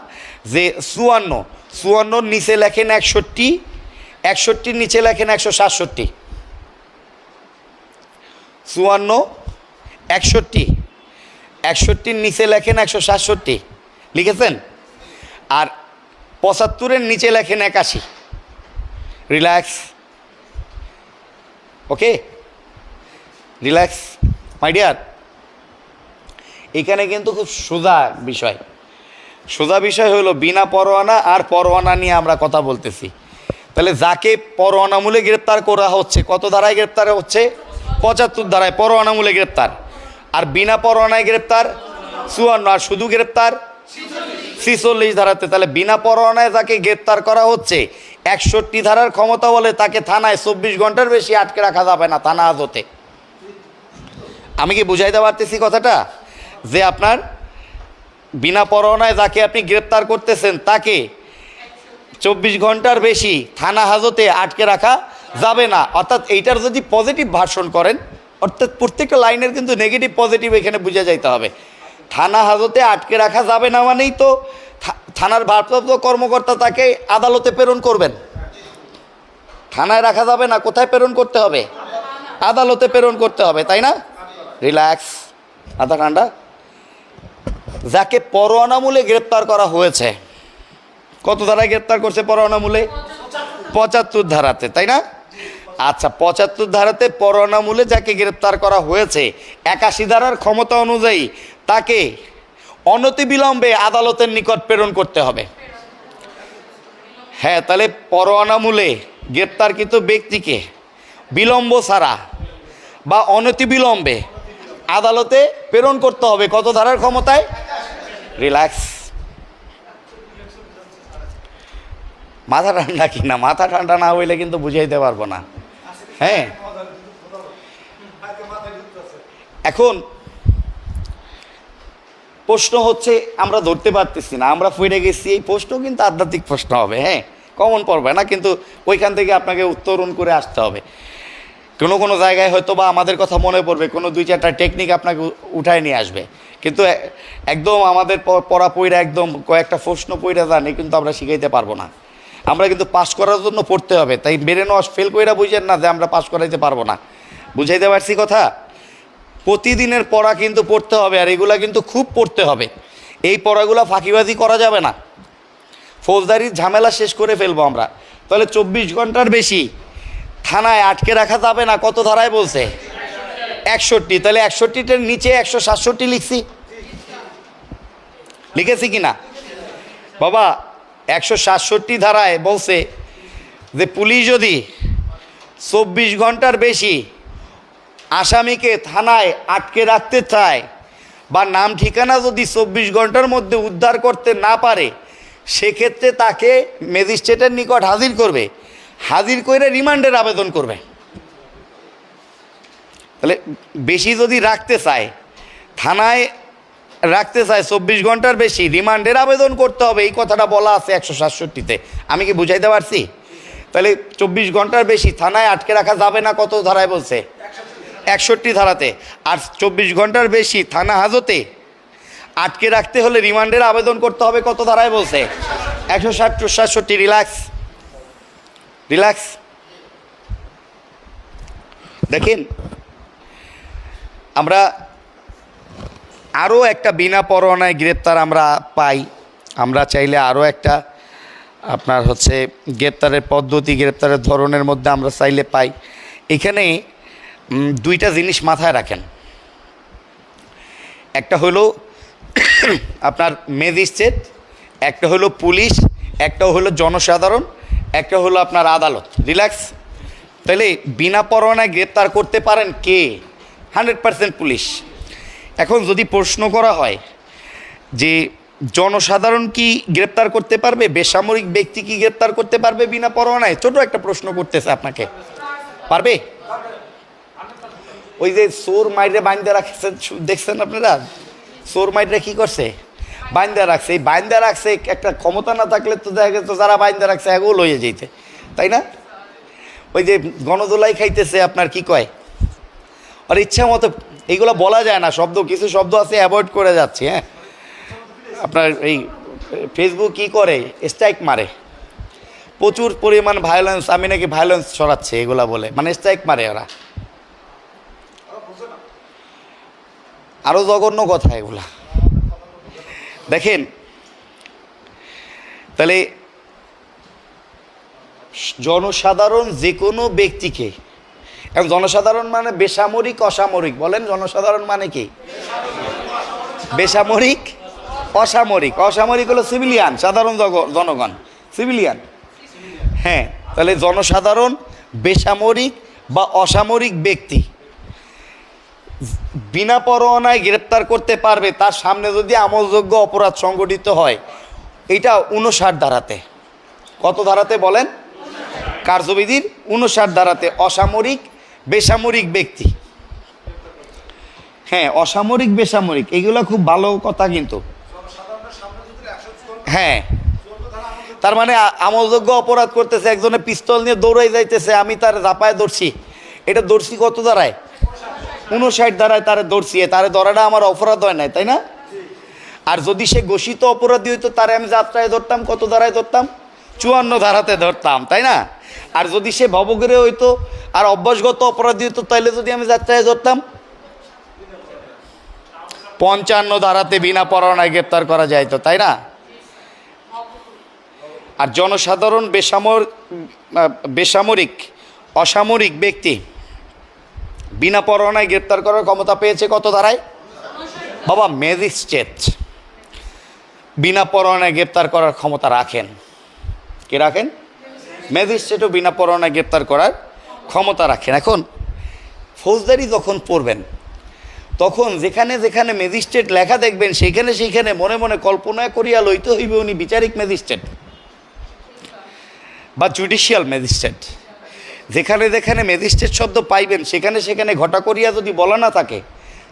যে 54 নিচে লেখেন 61, 61 নিচে লেখেন 167। 54, 61, 61 নিচে লেখেন 167, লিখেছেন? আর 75-এর নিচে লেখেন 81। Relax. Okay, relax my dear. এখানে কিন্তু খুব সোজা বিষয়। সোজা বিষয় হলো বিনা পরোয়ানা আর পরোয়ানা নিয়ে আমরা কথা বলতেছি। তাহলে যাকে পরোয়ানামূলে গ্রেপ্তার করা হচ্ছে, কত ধারায় গ্রেপ্তার হচ্ছে? 75 ধারায় পরোয়ানামূলে গ্রেপ্তার। আর বিনা পরোয়ানায় গ্রেপ্তার 54, আর শুধু গ্রেপ্তার 46 ধারাতে। তাহলে বিনা পরোয়ানায় যাকে গ্রেপ্তার করা হচ্ছে 61 ধারার ক্ষমতা বলে তাকে থানায় 24 ঘন্টার বেশি আটকে রাখা যাবে না থানা হাজতে। আমি কি বুঝাইতে পারতেছি কথাটা? যে আপনার বিনা পরোয়ানায় যাকে আপনি গ্রেপ্তার করতেছেন তাকে 24 ঘন্টার বেশি থানা হাজতে আটকে রাখা যাবে না। অর্থাৎ এইটার যদি পজিটিভ ভার্সন করেন, অর্থাৎ প্রত্যেকটা লাইনের কিন্তু নেগেটিভ পজিটিভ এখানে বুঝে যাইতে হবে। থানা হাজতে আটকে রাখা যাবে না মানেই তো থানার ভারপ্রাপ্ত কর্মকর্তা তাকে আদালতে প্রেরণ করবেন। থানায় রাখা যাবে না, কোথায় প্রেরণ করতে হবে? আদালতে প্রেরণ করতে হবে, তাই না? রিল্যাক্স, মাথা ঠান্ডা। যাকে পরোয়ানামূলে গ্রেপ্তার করা হয়েছে, কত ধারায় গ্রেপ্তার করছে পরোয়ানামূলে? 75 ধারাতে, তাই না? আচ্ছা, ৭৫ ধারাতে পরোয়ানামূলে যাকে গ্রেপ্তার করা হয়েছে ৮১ ধারার ক্ষমতা অনুযায়ী তাকে অনতিবিলম্বে আদালতের নিকট প্রেরণ করতে হবে। হ্যাঁ, তাহলে পরোয়ানামূলে গ্রেপ্তারকৃত ব্যক্তিকে বিলম্ব ছাড়া বা অনতিবিলম্বে আদালতে প্রেরণ করতে হবে কত ধারার ক্ষমতায়? রিল্যাক্স, মাথা ঠান্ডা কিনা, মাথা ঠান্ডা না হইলে কিন্তু বুঝাইতে পারবো না। হ্যাঁ, এখন প্রশ্ন হচ্ছে আমরা ধরতে পারতেছি না, আমরা ফিরে গেছি। এই প্রশ্ন কিন্তু আধ্যাত্মিক প্রশ্ন হবে, হ্যাঁ, কমন পড়বে না, কিন্তু ওইখান থেকে আপনাকে উত্তরণ করে আসতে হবে। কোনো কোনো জায়গায় হয়তো বা আমাদের কথা মনে পড়বে, কোনো ২-৪টা টেকনিক আপনাকে উঠায় নিয়ে আসবে, কিন্তু একদম আমাদের পড়া পইরা একদম কয়েকটা প্রশ্ন পইরা জানি কিন্তু আমরা শিখাইতে পারবো না। আমরা কিন্তু পাস করার জন্য পড়তে হবে, তাই বেড়ে নেওয়া ফেল কইরা বুঝেন না যে আমরা পাস করাইতে পারবো না। বুঝাইতে পারছি কথা? প্রতিদিনের পড়া কিন্তু পড়তে হবে, আর এগুলা কিন্তু খুব পড়তে হবে। এই পড়াগুলো ফাঁকিবাজি করা যাবে না, ফৌজদারির ঝামেলা শেষ করে ফেলবো আমরা। তাহলে ২৪ ঘন্টার বেশি থানায় আটকে রাখা যাবে না, কত ধারায় বলছে? ৬১। তাহলে ৬১টার নিচে ১৬৭ লিখছি, লিখেছি কি না বাবা? ১৬৭ ধারায় বলছে যে পুলিশ যদি ২৪ ঘন্টার বেশি আসামিকে থানায় আটকে রাখতে চায় বা নাম ঠিকানা যদি ২৪ ঘন্টার মধ্যে উদ্ধার করতে না পারে, সেক্ষেত্রে তাকে ম্যাজিস্ট্রেটের নিকট হাজির করবে, হাজির করে রিমান্ডের আবেদন করবে। তাহলে বেশি যদি রাখতে চায়, থানায় রাখতে চায় ২৪ ঘন্টার বেশি, রিমান্ডের আবেদন করতে হবে, এই কথাটা বলা আছে ১৬৭-তে। আমি কি বুঝাইতে পারছি? তাহলে ২৪ ঘন্টার বেশি থানায় আটকে রাখা যাবে না, কত ধারায় বলছে? ৬১ ধারাতে। আর ২৪ ঘন্টার বেশি থানা হাজতে আটকে রাখতে হলে রিমান্ডের আবেদন করতে হবে, কত ধারায় বলছে? ১৬৭। Relax, relax. দেখেন, আমরা আরও একটা বিনা পরোয়ানায় গ্রেপ্তার আমরা পাই। আমরা চাইলে আরও একটা আপনার হচ্ছে গ্রেপ্তারের পদ্ধতি, গ্রেপ্তারের ধরনের মধ্যে আমরা চাইলে পাই। এখানে দুইটা জিনিস মাথায় রাখেন। একটা হলো আপনার ম্যাজিস্ট্রেট, একটা হলো পুলিশ, একটা হলো জনসাধারণ, একটা হলো আপনার আদালত। রিল্যাক্স। তাহলে বিনা পরোয়ানায় গ্রেপ্তার করতে পারেন কে? 100% পুলিশ। এখন যদি প্রশ্ন করা হয় যে জনসাধারণ কি গ্রেপ্তার করতে পারবে, বেসামরিক ব্যক্তি কি গ্রেপ্তার করতে পারবে বিনা পরোয়ানায়? ছোট একটা প্রশ্ন করতেছে আপনাকে, পারবে? ওই যে চোর মাইরে বাইন্দা রাখছে, দেখছেন আপনারা? চোর মাইরে কি করছে? বাইন্দা রাখছে। এই বাইন্দা রাখছে, একটা ক্ষমতা না থাকলে তো দেখা গেছে যারা বাইন্দা রাখছে এগুলো লইয়ে যেতে, তাই না? ওই যে গণদোলাই খাইতেছে, আপনার কি কয়, আর ইচ্ছা মতো এইগুলো বলা যায় না, শব্দ কিছু শব্দ আছে অ্যাভয়েড করে যাচ্ছে। হ্যাঁ, আপনার এই ফেসবুক কি করে, স্ট্রাইক মারে, প্রচুর পরিমাণ ভায়োলেন্স, আমি নাকি ভায়োলেন্স ছড়াচ্ছে এগুলা বলে, মানে স্ট্রাইক মারে ওরা। আরও জঘন্য কথা এগুলা। দেখেন, তাহলে জনসাধারণ যে কোনো ব্যক্তিকে, এবং জনসাধারণ মানে বেসামরিক অসামরিক, বলেন জনসাধারণ মানে কি? বেসামরিক অসামরিক। অসামরিক হলো সিভিলিয়ান, সাধারণ জনগণ, সিভিলিয়ান। হ্যাঁ, তাহলে জনসাধারণ, বেসামরিক বা অসামরিক ব্যক্তি বিনা পরোয়ানায় গ্রেপ্তার করতে পারবে তার সামনে যদি আমলযোগ্য অপরাধ সংগঠিত হয়। এটা ৫৯ ধারাতে। কত ধারাতে বলেন? কার্যবিধির ৫৯ ধারাতে অসামরিক বেসামরিক ব্যক্তি। হ্যাঁ, অসামরিক বেসামরিক এগুলো খুব ভালো কথা, কিন্তু হ্যাঁ, তার মানে আমলযোগ্য অপরাধ করতেছে, একজনে পিস্তল নিয়ে দৌড়াই যাইতেছে, আমি তার ঝাপায় ধরছি, এটা ধরছি কত ধারায়? ৫৯ ধারায় তারে ধরছি, তারে ধরাটা আমার অপরাধ হয় নাই, তাই না? আর যদি সে ঘোষিত অপরাধী হইতো, তারে আমি যাত্রায় ধরতাম, কত ধারায় ধরতাম? ৫৪ ধারাতে ধরতাম, তাই না? আর যদি সে ভবঘুরে হইতো আর অভ্যাসগত অপরাধী হইতো, তাইলে যদি আমি যাত্রায় ধরতাম ৫৫ ধারাতে বিনা পরোয়ানায় গ্রেপ্তার করা যাইতো, তাই না? আর জনসাধারণ বেসামরিক অসামরিক ব্যক্তি বিনা পরোয়ানায় গ্রেপ্তার করার ক্ষমতা পেয়েছে কত ধারায়? বাবা, ম্যাজিস্ট্রেট বিনা পরোয়ানায় গ্রেপ্তার করার ক্ষমতা রাখেন। কে রাখেন? ম্যাজিস্ট্রেটও বিনা পরোয়ানায় গ্রেপ্তার করার ক্ষমতা রাখেন। এখন ফৌজদারি যখন পড়বেন তখন যেখানে যেখানে ম্যাজিস্ট্রেট লেখা দেখবেন সেখানে সেইখানে মনে মনে কল্পনা করিয়া লইতে হইবে উনি বিচারিক ম্যাজিস্ট্রেট বা জুডিশিয়াল ম্যাজিস্ট্রেট। যেখানে যেখানে ম্যাজিস্ট্রেট শব্দ পাইবেন সেখানে সেখানে ঘটা করিয়া যদি বলা না থাকে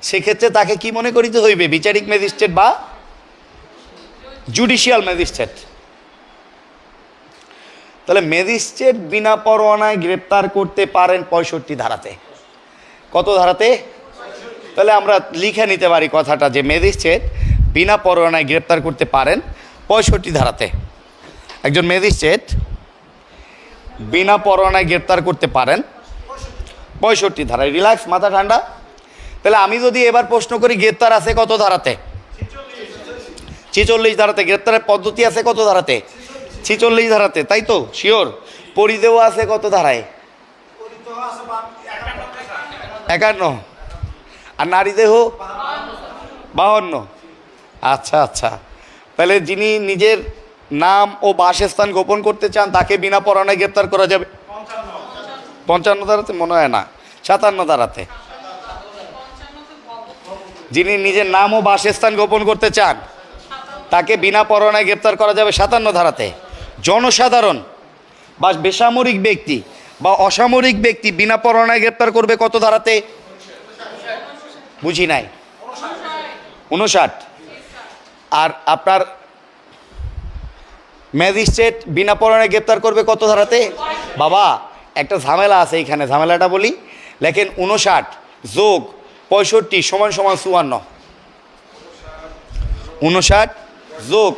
সেক্ষেত্রে তাকে কি মনে করিতে হইবে? বিচারিক ম্যাজিস্ট্রেট বা জুডিশিয়াল ম্যাজিস্ট্রেট। তাহলে ম্যাজিস্ট্রেট বিনা পরোয়ানায় গ্রেপ্তার করতে পারেন 65 ধারাতে। কত ধারাতে? তাহলে আমরা লিখে নিতে পারি কথাটা যে ম্যাজিস্ট্রেট বিনা পরোয়ানায় গ্রেপ্তার করতে পারেন 65 ধারাতে। একজন ম্যাজিস্ট্রেট বিনা পরোয়ানায় গ্রেপ্তার করতে পারেন 65 ধারায়। রিল্যাক্স, মাথা ঠান্ডা। তাহলে আমি যদি এবার প্রশ্ন করি গ্রেপ্তার আছে কত ধারাতে? 46 ধারাতে। গ্রেপ্তারের পদ্ধতি আছে কত ধারাতে? 46 ধারাতে, তাই তো? শিওর? পরিদেহ আছে কত ধারায়? 51। আর নারী দেহ 52। আচ্ছা আচ্ছা, তাহলে যিনি নিজের নাম ও বাসস্থান গোপন করতে চান তাকে বিনা পরোয়ানায় গ্রেপ্তার করা যাবে 55 ধারাতে, মনে হয় না 57 ধারাতে। যিনি নিজের নাম ও বাসস্থান গোপন করতে চান তাকে বিনা পরোয়ানায় গ্রেপ্তার করা যাবে 57 ধারাতে। জনসাধারণ বা বেসামরিক ব্যক্তি বা অসামরিক ব্যক্তি বিনা পরোয়ানায় গ্রেপ্তার করবে কত ধারাতে? বুঝি নাই। 59। আর আপনার ম্যাজিস্ট্রেট বিনা পরোয়ানায় গ্রেপ্তার করবে কত ধারাতে? বাবা, একটা ঝামেলা আছে এইখানে, ঝামেলাটা বলি। লেখেন 59 যোগ 65 সমান সমান 54। 59 যোগ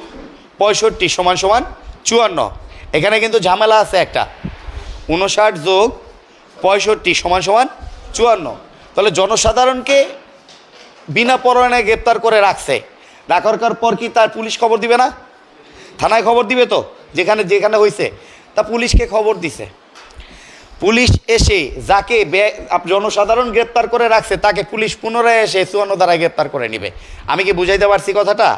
65 সমান সমান 54। এখানে কিন্তু ঝামেলা আছে একটা। 59 যোগ 65 সমান সমান 54। তাহলে জনসাধারণকে বিনা পরোয়ানায় গ্রেপ্তার করে রাখছে, রাখার পর কি তার পুলিশ খবর দিবে না? থানায় খবর দিবে তো, যেখানে যেখানে হয়েছে। তা পুলিশকে খবর দিছে, পুলিশ এসে যাকে জনসাধারণ গ্রেপ্তার করে রাখছে তাকে পুলিশ পুনরায় এসে 54 ধারায় গ্রেপ্তার করে নিবে। আমি কি বুঝাইতে পারছি কথাটা?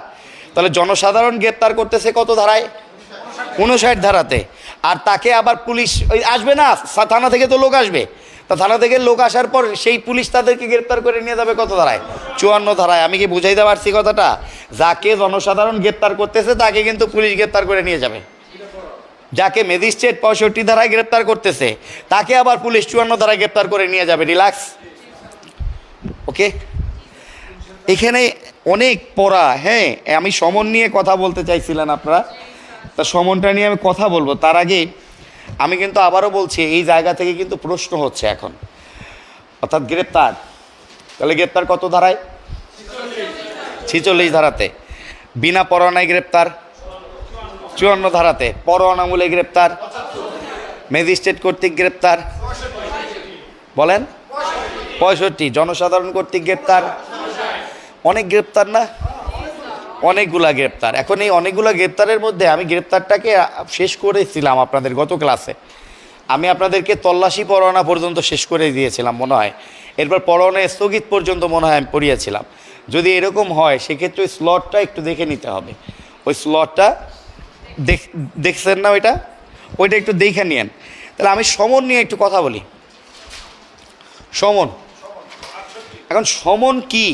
তাহলে জনসাধারণ গ্রেপ্তার করতেছে কত ধারায়? 59 ধারাতে। আর তাকে আবার পুলিশ ওই আসবে না, থানা থেকে তো লোক আসবে, তা থানা থেকে লোক আসার পর সেই পুলিশ তাদেরকে গ্রেপ্তার করে নিয়ে যাবে কত ধারায়? 54 ধারায়। আমি কি বুঝাইতে পারছি কথাটা? যাকে জনসাধারণ গ্রেপ্তার করতেছে তাকে কিন্তু পুলিশ গ্রেপ্তার করে নিয়ে যাবে। যাকে ম্যাজিস্ট্রেট 65 ধারায় গ্রেপ্তার করতেছে তাকে আবার পুলিশ 54 ধারায় গ্রেপ্তার করে নিয়ে যাবে। রিল্যাক্স, ওকে? এখানে অনেক পড়া। হ্যাঁ, আমি সমন নিয়ে কথা বলতে চাইছিলেন আপনারা, তা সমনটা নিয়ে আমি কথা বলবো। তার আগে আমি কিন্তু আবারও বলছি, এই জায়গা থেকে কিন্তু প্রশ্ন হচ্ছে এখন, অর্থাৎ গ্রেপ্তার। তাহলে গ্রেপ্তার কত ধারায়? 46 ধারাতে। বিনা পরোয়ানায় গ্রেপ্তার 54 ধারাতে। পরোয়ানামূলে গ্রেপ্তার, ম্যাজিস্ট্রেট কর্তৃক গ্রেপ্তার বলেন 65। জনসাধারণ কর্তৃক গ্রেপ্তার, অনেক গ্রেপ্তার না? অনেকগুলা গ্রেপ্তার। এখন এই অনেকগুলা গ্রেপ্তারের মধ্যে আমি গ্রেপ্তারটাকে শেষ করেছিলাম আপনাদের গত ক্লাসে। আমি আপনাদেরকে তল্লাশি পরোয়ানা পর্যন্ত শেষ করে দিয়েছিলাম মনে হয়। এরপর পরোয়ানা স্থগিত পর্যন্ত মনে হয় আমি পড়িয়েছিলাম। যদি এরকম হয় সেক্ষেত্রে ওই স্লটটা একটু দেখে নিতে হবে। ওই স্লটটা দেখছেন না? ওইটা একটু দেখে নিয়েন। তাহলে আমি সমন নিয়ে একটু কথা বলি। সমন, এখন সমন কি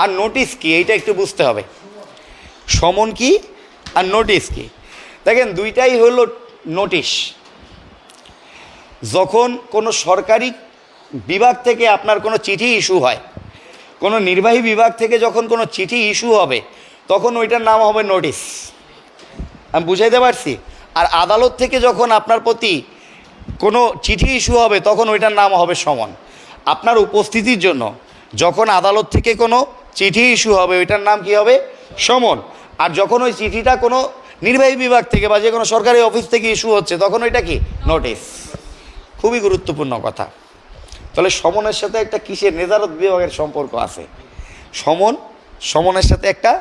আর নোটিশ কি এইটা একটু বুঝতে হবে। সমন কি আর নোটিশ কি? দেখেন, দুইটাই হলো নোটিশ। যখন কোনো সরকারি বিভাগ থেকে আপনার কোনো চিঠি ইস্যু হয়, কোনো নির্বাহী বিভাগ থেকে যখন কোনো চিঠি ইস্যু হবে তখন ওইটার নাম হবে নোটিশ। আমি বুঝাইতে পারছি? আর আদালত থেকে যখন আপনার প্রতি কোনো চিঠি ইস্যু হবে তখন ওইটার নাম হবে সমন। আপনার উপস্থিতির জন্য যখন আদালত থেকে কোনো চিঠি ইস্যু হবে ওইটার নাম কি হবে? সমন। আর যখন ওই চিঠিটা কোনো নির্বাহী বিভাগ থেকে বা যে কোনো সরকারি অফিস থেকে ইস্যু হচ্ছে তখন ওইটা কি? নোটিশ। খুবই গুরুত্বপূর্ণ কথা। তাহলে সমনের সাথে একটা কিসের? নেজারত বিভাগের সম্পর্ক আছে। সমনের সাথে একটা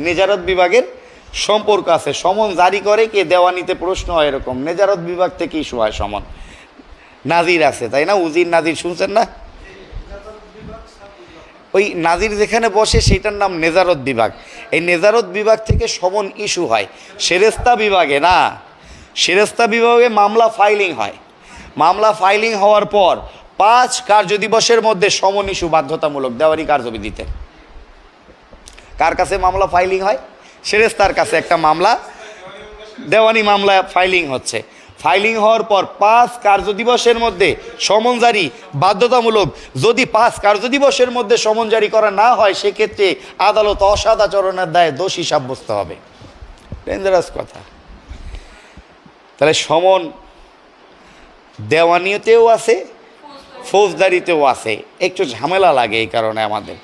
নেজারত বিভাগের সম্পর্ক আছে। সমন জারি করে কে? দেওয়ানিতে প্রশ্ন হয় এরকম, নেজারত বিভাগ থেকে ইস্যু হয় সমন। নাজির আছে, তাই না? উজির নাজির শুনছেন না? ওই নাজির যেখানে বসে সেইটার নাম নেজারত বিভাগ। এই নেজারত বিভাগ থেকে সমন ইস্যু হয়। সেরেস্তা বিভাগে না, সেরেস্তা বিভাগে মামলা ফাইলিং হয়। মামলা ফাইলিং হওয়ার পর 5 কার্যদিবসের মধ্যে সমন ইস্যু বাধ্যতামূলক দেওয়ানি কার্যবিধিতে। কার কাছে মামলা ফাইলিং হয়? সেরেস্তার কাছে একটা মামলা, দেওয়ানি মামলা ফাইলিং হচ্ছে। ফাইলিং হওয়ার পর 5 কার্যদিবসের মধ্যে সমন জারি বাধ্যতামূলক। যদি 5 কার্যদিবসের মধ্যে সমন জারি করা না হয়, সেক্ষেত্রে আদালত অসদাচরণের দায়ে দোষী সাব্যস্ত হবে। ডেঞ্জারাস কথা। তাহলে সমন দেওয়ানিতেও আছে, ফৌজদারিতেও আছে। একটু ঝামেলা লাগে এই কারণে আমাদের।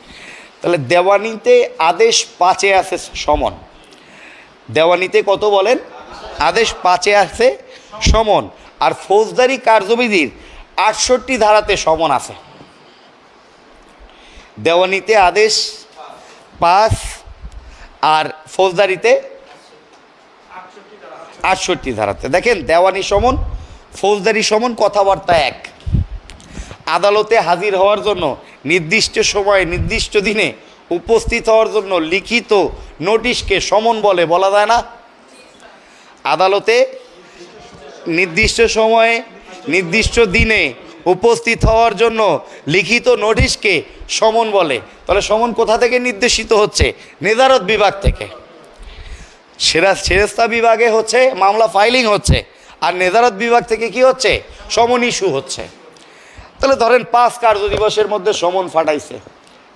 তাহলে দেওয়ানিতে আদেশ 5-এ আছে সমন। দেওয়ানিতে কত বলেন? আদেশ 5-এ আছে সমন। আর ফৌজদারি কার্যবিধির 68 ধারাতে সমন আছে। দেওয়ানিতে আদেশ 5 আর ফৌজদারিতে 68 ধারাতে। দেখেন, দেওয়ানি সমন, ফৌজদারি সমন কথাবার্তা এক। আদালতে হাজির হওয়ার জন্য নির্দিষ্ট সময়ে নির্দিষ্ট দিনে উপস্থিত হওয়ার জন্য লিখিত নোটিশকে সমন বলে, বলা যায় না? আদালতে নির্দিষ্ট সময়ে নির্দিষ্ট দিনে উপস্থিত হওয়ার জন্য লিখিত নোটিশকে সমন বলে। তাহলে সমন কোথা থেকে নির্দেশিত হচ্ছে? নেজারত বিভাগ থেকে। সেরেস্তা বিভাগে হচ্ছে মামলা ফাইলিং হচ্ছে, আর নেজারত বিভাগ থেকে কি হচ্ছে? সমন ইস্যু হচ্ছে। তাহলে ধরেন 5 কার্যদিবসের মধ্যে সমন ফাটাইছে।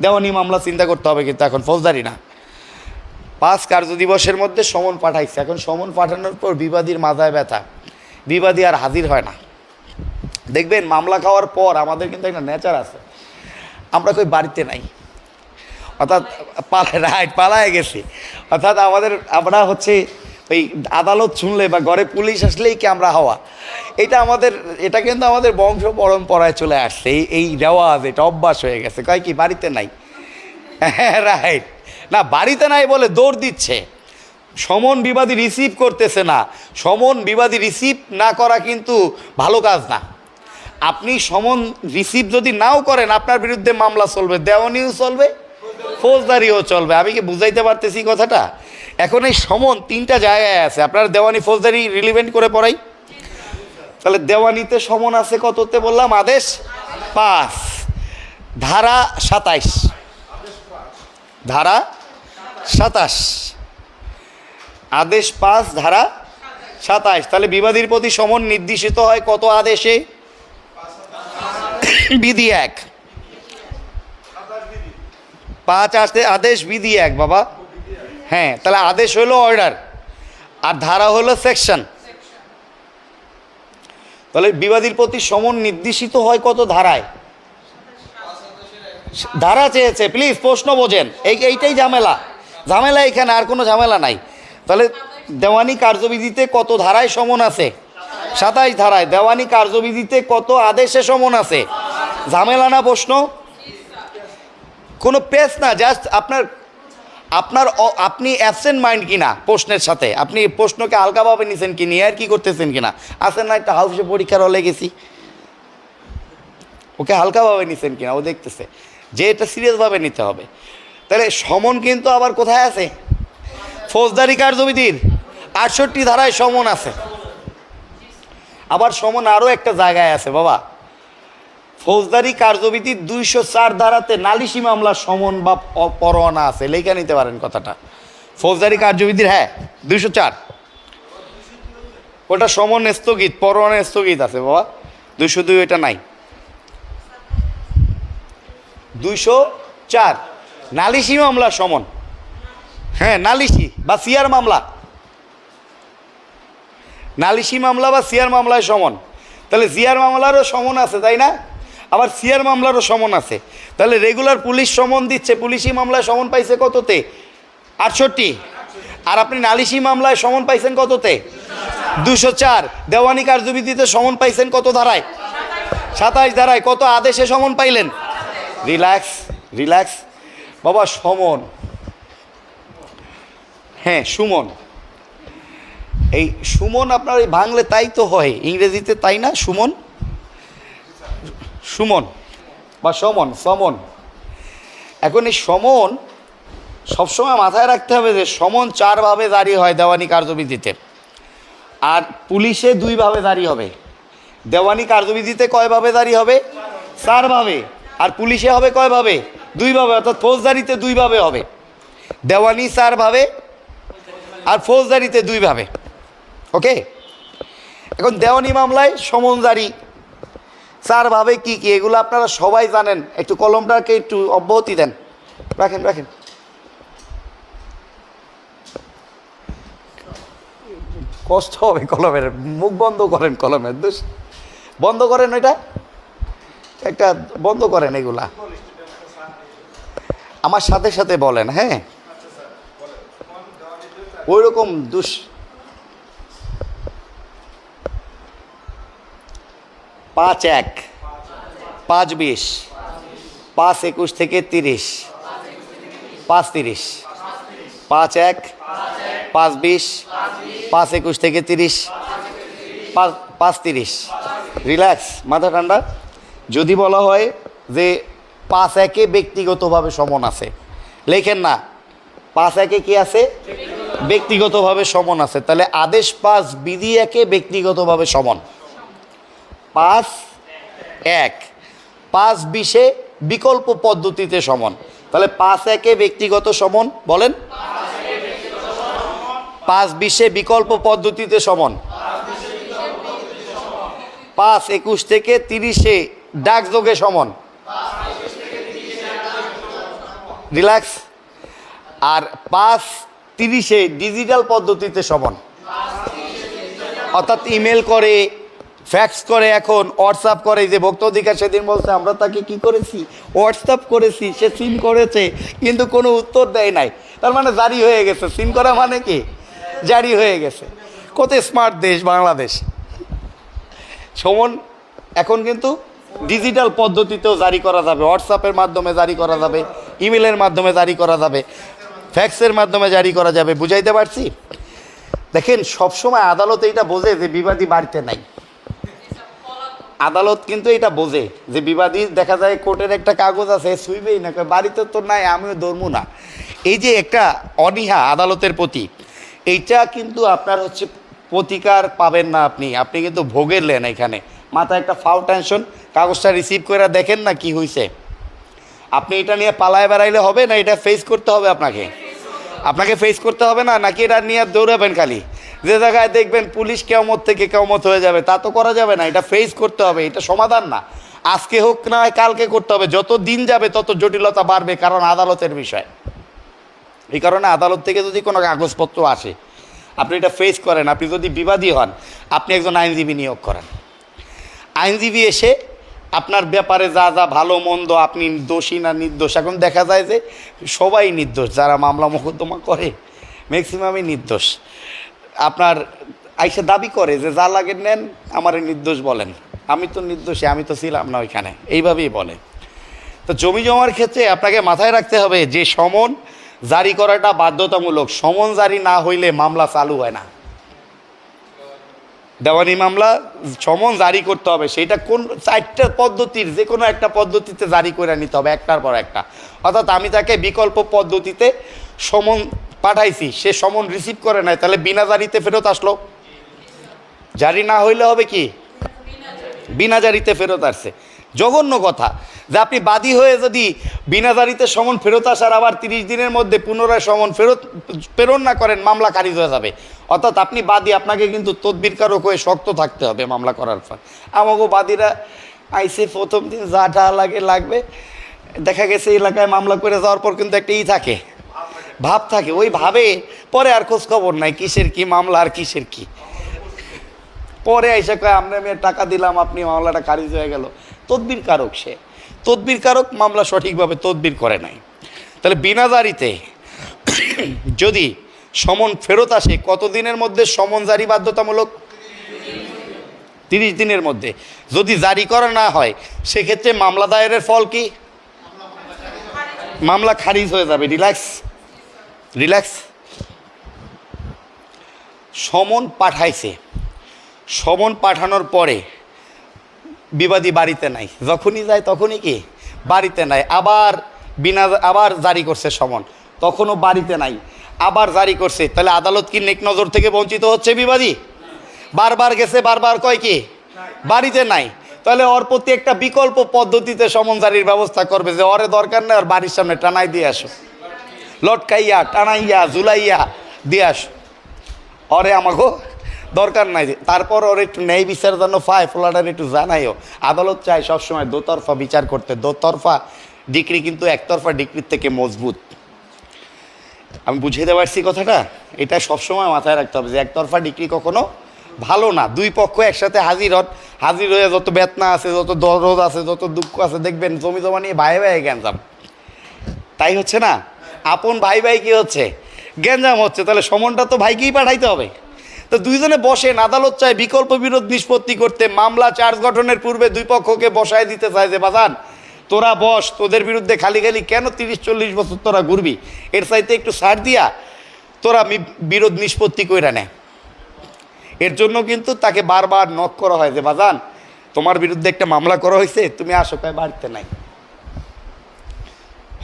দেওয়ানি মামলা চিন্তা করতে হবে, কিন্তু এখন ফৌজদারি না। 5 কার্যদিবসের মধ্যে সমন পাঠাইছে। এখন সমন পাঠানোর পর বিবাদীর মাথায় ব্যথা, বিবাদী আর হাজির হয় না। দেখবেন মামলা খাওয়ার পর আমাদের কিন্তু একটা নেচার আছে, আমরা কই বাড়িতে নাই, অর্থাৎ পালায় গেছি। অর্থাৎ আমরা হচ্ছে ওই আদালত শুনলে বা ঘরে পুলিশ আসলেই কি আমরা হওয়া, এটা কিন্তু আমাদের বংশ পরম্পরায় চলে আসছে। এই রেওয়াজ, এটা অভ্যাস হয়ে গেছে। কয় কি বাড়িতে নাই? হ্যাঁ, রাইট। না, বাড়িতে নাই বলে দৌড় দিচ্ছে। সমন বিবাদী রিসিভ করতেছে না। সমন বিবাদী রিসিভ না করা কিন্তু ভালো কাজ না। আপনি সমন রিসিভ যদি নাও করেন, আপনার বিরুদ্ধে মামলা চলবে, দেওয়ানিও চলবে, ফৌজদারিও চলবে। আমি কি বুঝাইতে পারতেছি কথাটা? এখন এই সমন 3টা জায়গায় আছে। আপনার দেওয়ানি ফৌজদারি রিলিভেন্ট করে পড়াই। তাহলে দেওয়ানিতে সমন আছে কততে বললাম? আদেশ 5, ধারা 27, ধারা 27, আদেশ 5, ধারা 27। তাহলে বিবাদীর প্রতি সমন নির্দেশিত হয় কত আদেশে? বিধি 1। 5 আসতে আদেশ, বিধি 1 বাবা। হ্যাঁ, তাহলে আদেশ হলো অর্ডার, আর ধারা হলো সেকশন। তাহলে বিবাদীর প্রতি সমন নির্দেশিত হয় কত ধারায়? ধারা চেয়েছে, প্লিজ প্রশ্ন বোঝেন। এইটাই ঝামেলা এখানে, আর কোনো ঝামেলা নাই। তাহলে দেওয়ানি কার্যবিধিতে কত ধারায় সমন আছে? 27 ধারায়। দেওয়ানি কার্যবিধিতে কত আদেশে সমন আছে? ঝামেলা না প্রশ্ন? কোনো পেস না, জাস্ট আপনি অ্যাবসেন্ট মাইন্ড কিনা প্রশ্নের সাথে, আপনি প্রশ্নকে হালকাভাবে নিছেন কি, নিয়ে আর কি করতেছেন কিনা। আসেন না, একটা হাউসে পরীক্ষার হলে গেছি, ওকে হালকাভাবে নিছেন কিনা ও দেখতেছে যে এটা সিরিয়াসভাবে নিতে হবে। তাহলে সমন কিন্তু আবার কোথায় আছে? ফৌজদারি কার্যবিধির 68 ধারায় সমন আছে। আবার সমন আরও একটা জায়গায় আছে বাবা, ফৌজদারি কার্যবিধির 204 ধারাতে নালিশি মামলার সমন বা পরোয়ানা আছে। লেখা নিতে পারেন কথাটা, ফৌজদারি কার্যবিধির। হ্যাঁ, 204, ওটা সমন স্থগিত, পরোয়ানা স্থগিত আছে বাবা। 202 এটা নাই। 204 নালিশি মামলার সমন। হ্যাঁ, নালিশি বা সিআর মামলা, নালিশি মামলা বা সিআর মামলায় সমন। তাহলে সিআর মামলারও সমন আছে, তাই না? আবার সিআর মামলারও সমন আছে। তাহলে রেগুলার পুলিশ সমন দিচ্ছে, পুলিশি মামলায় সমন পাইছে কততে? 68। আর আপনি নালিশি মামলায় সমন পাইছেন কততে? 204। দেওয়ানি কার্যবিধিতে সমন পাইছেন কত ধারায়? 27 ধারায়। কত আদেশে সমন পাইলেন? রিল্যাক্স বাবা। সমন, হ্যাঁ সুমন। এই সুমন আপনার ওই বাংলা তাই তো হয়, ইংরেজিতে তাই না? সুমন সুমন বা সমন। এখন এই সমন সবসময় মাথায় রাখতে হবে যে সমন 4 ভাবে জারি হয় দেওয়ানি কার্যবিধিতে, আর পুলিশে 2 ভাবে জারি হবে। দেওয়ানি কার্যবিধিতে কয় ভাবে জারি হবে? 4 ভাবে। আর পুলিশে হবে কয় ভাবে? 2 ভাবে, অর্থাৎ ফৌজদারিতে 2 ভাবে হবে। দেওয়ানি 4 ভাবে আর ফৌজদারিতে 2 ভাবে। ওকে, এখন দেওয়ানি মামলায় সমন জারি 4 ভাবে কি কি, এগুলো আপনারা সবাই জানেন। একটু কলমটাকে একটু অব্যাহতি দেন, রাখেন। কষ্ট হবে কলমের, মুখ বন্ধ করেন, কলমের দোষ বন্ধ করেন, এটা একটা বন্ধ করেন। এগুলা আমার সাথে সাথে বলেন, হ্যাঁ, ওই রকম 5-1, 5-20, 5-21 থেকে 30, 5-30, 5-1, 5-20, 5-21 থেকে 30, 5-30। রিল্যাক্স, মাথা ঠান্ডা। যদি বলা হয় যে 5-1-এ ব্যক্তিগতভাবে সমন আছে, লেখেন না 5-1-এ কি আছে? ব্যক্তিগতভাবে সমন আছে। তাহলে আদেশ 5 বিধি 1-এ ব্যক্তিগতভাবে সমন। 5-1, 5-20-এ বিকল্প পদ্ধতিতে সমন। তাহলে 5-1-এ ব্যক্তিগত সমন বলেন, 5-20-এ বিকল্প পদ্ধতিতে সমন, 5-21 থেকে 30-এ ডাকযোগে সমন। রিল্যাক্স। আর 5-30-এ ডিজিটাল পদ্ধতিতে সমন, অর্থাৎ ইমেল করে, ফ্যাক্স করে, এখন হোয়াটসঅ্যাপ করে। যে ভোক্তা অধিকার সেদিন বলছে আমরা তাকে কি করেছি, হোয়াটসঅ্যাপ করেছি, সে সিন করেছে কিন্তু কোনো উত্তর দেয় নাই, তার মানে জারি হয়ে গেছে। সিন করা মানে কি? জারি হয়ে গেছে। কত স্মার্ট দেশ বাংলাদেশ। সমন এখন কিন্তু ডিজিটাল পদ্ধতিতেও জারি করা যাবে, হোয়াটসঅ্যাপের মাধ্যমে জারি করা যাবে, ইমেলের মাধ্যমে জারি করা যাবে, ফ্যাক্সের মাধ্যমে জারি করা যাবে। বুঝাইতে পারছি? দেখেন, সবসময় আদালত এইটা বোঝে যে বিবাদী বাড়িতে নাই। আদালত কিন্তু এটা বোঝে যে বিবাদী, দেখা যায় কোর্টের একটা কাগজ আছে, শুইবেই না, বাড়িতে তো নাই, আমিও ধরবো না। এই যে একটা অনীহা আদালতের প্রতি, এইটা কিন্তু আপনার হচ্ছে প্রতিকার পাবেন না আপনি কিন্তু ভোগের লেন। এখানে মাথায় একটা ফাউ টেনশন, কাগজটা রিসিভ করে দেখেন না কি হয়েছে। আপনি এটা নিয়ে পালায় বেড়াইলে হবে না, এটা ফেস করতে হবে আপনাকে ফেস করতে হবে না, নাকি এটা নিয়ে দৌড়াবেন খালি। যে জায়গায় দেখবেন পুলিশ কেয়ামত থেকে কেয়ামত হয়ে যাবে, তা তো করা যাবে না। এটা ফেস করতে হবে, এটা সমাধান না। আজকে হোক না হয় কালকে করতে হবে। যত দিন যাবে তত জটিলতা বাড়বে, কারণ আদালতের বিষয়। এই কারণে আদালত থেকে যদি কোনো কাগজপত্র আসে, আপনি এটা ফেস করেন। আপনি যদি বিবাদী হন, আপনি একজন আইনজীবী নিয়োগ করেন। আইনজীবী এসে আপনার ব্যাপারে যা যা ভালো মন্দ, আপনি দোষী না নির্দোষ, এখন দেখা যায় যে সবাই নির্দোষ, যারা মামলা মোকদ্দমা করে ম্যাক্সিমামই নির্দোষ। আপনার আইসে দাবি করে যে যা লাগে নেন, আমার নির্দোষ বলেন, আমি তো নির্দোষী, আমি তো ছিলাম না ওইখানে, এইভাবেই বলে। তো জমি জমার ক্ষেত্রে আপনাকে মাথায় রাখতে হবে যে সমন জারি করাটা বাধ্যতামূলক। সমন জারি না হইলে মামলা চালু হয় না। দেওয়ানি মামলা সমন জারি করতে হবে, সেটা কোন 4টা পদ্ধতির যে কোনো একটা পদ্ধতিতে জারি করে নিতে হবে, একটার পর একটা। অর্থাৎ আমি তাকে বিকল্প পদ্ধতিতে সমন পাঠাইছি, সে সমন রিসিভ করে নাই, তাহলে বিনা জারিতে ফেরত আসলো। জারি না হইলে হবে কি? বিনা জারিতে ফেরত আসছে। জঘন্য কথা যে আপনি বাদী হয়ে যদি বিনা জারিতে সমন ফেরত আসার আবার 30 দিনের মধ্যে পুনরায় সমন প্রেরণ না করেন, মামলা খারিজ হয়ে যাবে। অর্থাৎ আপনি বাদী, আপনাকে কিন্তু তদবিরকারক হয়ে শক্ত থাকতে হবে মামলা করার পর। আমাকেও বাদীরা আইসে প্রথম দিন যা লাগবে, দেখা গেছে এলাকায় মামলা করে যাওয়ার পর কিন্তু একটা থাকে, ভাব থাকে, ওই ভাবে পরে আর খোঁজ খবর নাই কিসের কি মামলা আর কিসের কি। পরে এসে কয় আমরা টাকা দিলাম, আপনি মামলাটা খারিজ হয়ে গেল। তদবির কারক, সে তদবির কারক, মামলা সঠিকভাবে তদবির করে নাই। তাহলে বিনা জারিতে যদি সমন ফেরত আসে, কত দিনের মধ্যে সমন জারি বাধ্যতামূলক? 30 দিনের মধ্যে। যদি জারি করা না হয়, সেক্ষেত্রে মামলা দায়েরের ফল কি? মামলা খারিজ হয়ে যাবে। রিল্যাক্স। সমন পাঠাইছে, সমন পাঠানোর পরে বিবাদী বাড়িতে নাই, যখনই যায় তখনই কি বাড়িতে নাই, আবার জারি করছে সমন, তখনও বাড়িতে নাই, আবার জারি করছে, তাহলে আদালত কি নেক নজর থেকে বঞ্চিত হচ্ছে বিবাদী? বারবার গেছে, বারবার কয় কি বাড়িতে নাই, তাহলে ওর প্রতি একটা বিকল্প পদ্ধতিতে সমন জারির ব্যবস্থা করবে যে ওরে দরকার নেই, ওর বাড়ির সামনে টানাই দিয়ে আসো, লটকাইয়া টানাইয়া ঝুলাইয়া দিয়ে আসো, ওরে আমাকে দরকার নাই। তারপর ওর একটু ন্যায় বিচার জন্য ফ্লোটার একটু জানাইও। আদালত চায় সবসময় দোতরফা বিচার করতে, দোতরফা ডিগ্রি কিন্তু একতরফা ডিগ্রির থেকে মজবুত। আমি বুঝিয়ে দিতে পারছি কথাটা? এটা সবসময় মাথায় রাখতে হবে যে একতরফা ডিগ্রি কখনো ভালো না। দুই পক্ষ একসাথে হাজির হয়ে যত বেদনা আছে, যত দরদ আছে, যত দুঃখ আছে, দেখবেন জমি জমা নিয়ে ভাই ভাই গ্যাঞ্জাম, তাই হচ্ছে না? আপন ভাই ভাই কি হচ্ছে গ্যাঞ্জাম হচ্ছে, তাহলে সমনটা তো ভাইকেই পাঠাইতে হবে। তো দুইজনে বসেন, আদালত চায় বিকল্প বিরোধ নিষ্পত্তি করতে, মামলা চার্জ গঠনের পূর্বে দুই পক্ষকে বসায় দিতে চায় যে বাজান তোরা বস, তোদের বিরুদ্ধে খালি খালি কেন 30-40 বছর তোরা ঘুরবি, এর চাইতে একটু ছাড় দিয়া তোরা বিরোধ নিষ্পত্তি কইরা নেয়। এর জন্য কিন্তু তাকে বারবার নক করা হয় যে বাজান তোমার বিরুদ্ধে একটা মামলা করা হয়েছে, তুমি আসো, কয় বাড়িতে নাই,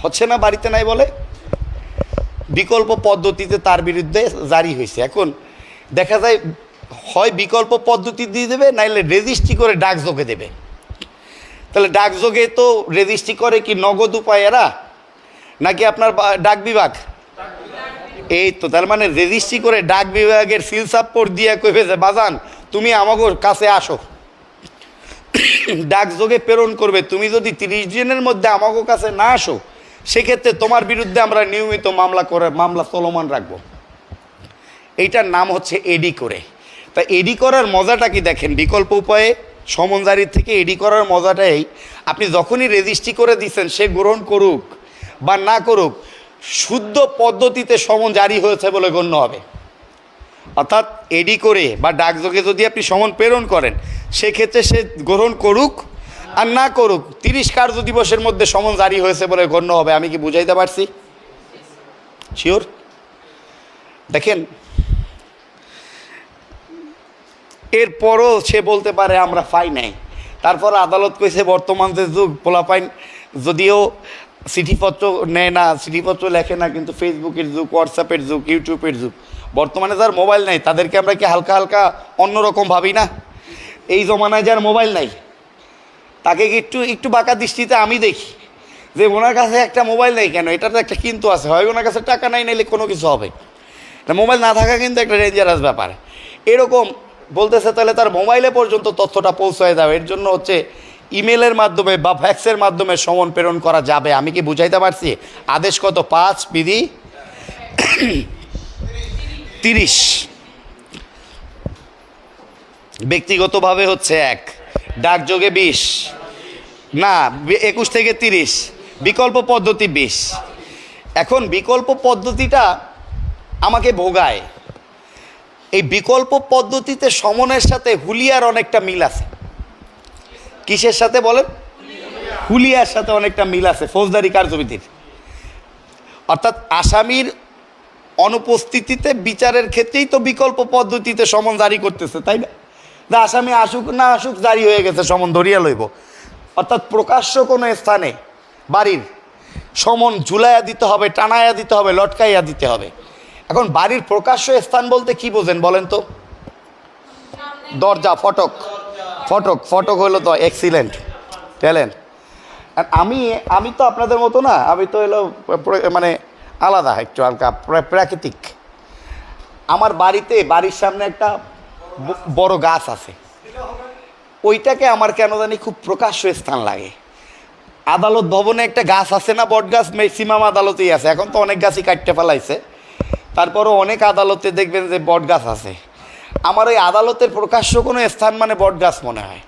হচ্ছে না বাড়িতে নাই বলে, বিকল্প পদ্ধতিতে তার বিরুদ্ধে জারি হয়েছে। এখন দেখা যায় হয় বিকল্প পদ্ধতি দিয়ে দেবে, নাইলে রেজিস্ট্রি করে ডাকযোগে দেবে। তাহলে ডাকযোগে তো রেজিস্ট্রি করে কি নগদ উপায় এরা, নাকি আপনার ডাক বিভাগ? এই তো, তার মানে রেজিস্ট্রি করে ডাক বিভাগের সিল সাপোর্ট দিয়ে কইবে যে বাজান তুমি আমাকে কাছে আসো, ডাকযোগে প্রেরণ করবে। তুমি যদি 30 দিনের মধ্যে আমাকে কাছে না আসো, সেক্ষেত্রে তোমার বিরুদ্ধে আমরা নিয়মিত মামলা চলমান রাখবো। এইটার নাম হচ্ছে এডি করে। তা এডি করার মজাটা কি দেখেন, বিকল্প উপায়ে সমন জারির থেকে এডি করার মজাটাই আপনি যখনই রেজিস্ট্রি করে দিচ্ছেন, সে গ্রহণ করুক বা না করুক, শুদ্ধ পদ্ধতিতে সমন জারি হয়েছে বলে গণ্য হবে। অর্থাৎ এডি করে বা ডাকযোগে যদি আপনি সমন প্রেরণ করেন, সেক্ষেত্রে সে গ্রহণ করুক আর না করুক 30 কার্য দিবসের মধ্যে সমন জারি হয়েছে বলে গণ্য হবে। আমি কি বুঝাইতে পারছি? শিওর? দেখেন, এরপরও সে বলতে পারে আমরা পাই নাই। তারপর আদালত কইছে বর্তমান যে যুগ, পোলাপাইন যদিও চিঠিপত্র নেয় না, চিঠিপত্র লেখে না, কিন্তু ফেসবুকের যুগ, হোয়াটসঅ্যাপের যুগ, ইউটিউবের যুগ, বর্তমানে যার মোবাইল নাই তাদেরকে আমরা কি হালকা হালকা অন্যরকম ভাবি না? এই জমানায় যার মোবাইল নাই তাকে কি একটু বাঁকা দৃষ্টিতে আমি দেখি যে ওনার কাছে একটা মোবাইল নেই কেন, এটা তো একটা কিন্তু আছে, হয় ওনার কাছে টাকা নাই, নাইলে কোনো কিছু হবে। মোবাইল না থাকা কিন্তু একটা ডেঞ্জারাস ব্যাপার। এরকম বলতেছে, তাহলে তার মোবাইলে পর্যন্ত তথ্যটা পৌঁছায় যাবে। এর জন্য হচ্ছে ইমেলের মাধ্যমে বা ফ্যাক্সের মাধ্যমে সমন প্রেরণ করা যাবে। আমি কি বুঝাইতে পারছি? আদেশ কত? 5 বিধি 30, ব্যক্তিগতভাবে হচ্ছে 1, ডাকযোগে 20, না 21 থেকে 30, বিকল্প পদ্ধতি 20। এখন বিকল্প পদ্ধতিটা আমাকে ভোগায়। এই বিকল্প পদ্ধতিতে সমনের সাথে হুলিয়ার অনেকটা মিল আছে। কিসের সাথে বলেন? হুলিয়ার সাথে অনেকটা মিল আছে ফৌজদারি কার্যবিধির। অর্থাৎ আসামির অনুপস্থিতিতে বিচারের ক্ষেত্রেই তো বিকল্প পদ্ধতিতে সমন জারি করতেছে, তাই না? আসামি আসুক না আসুক জারি হয়ে গেছে, সমন ধরিয়া লইব। অর্থাৎ প্রকাশ্য কোনো স্থানে বাড়ির সমন ঝুলাইয়া দিতে হবে, টানাইয়া দিতে হবে, লটকাইয়া দিতে হবে। এখন বাড়ির প্রকাশ্য স্থান বলতে কি বোঝেন বলেন তো? দরজা, ফটক হলো তো এক্সিলেন্ট ট্যালেন্ট। আমি তো আপনাদের মতো না, আমি তো হলো মানে আলাদা, একটু হালকা প্রাকৃতিক। আমার বাড়ির সামনে একটা বড় গাছ আছে, ওইটাকে আমার কেন জানি খুব প্রকাশ্য স্থান লাগে। আদালত ভবনে একটা গাছ আছে না, বট গাছ, ম্যাক্সিমাম আদালতেই আছে, এখন তো অনেক গাছই কাটতে ফেলাইছে, তারপরও অনেক আদালতে দেখবেন যে বট গাছ আছে। আমার ওই আদালতের প্রকাশ্য কোনো স্থান মানে বট গাছ মনে হয়।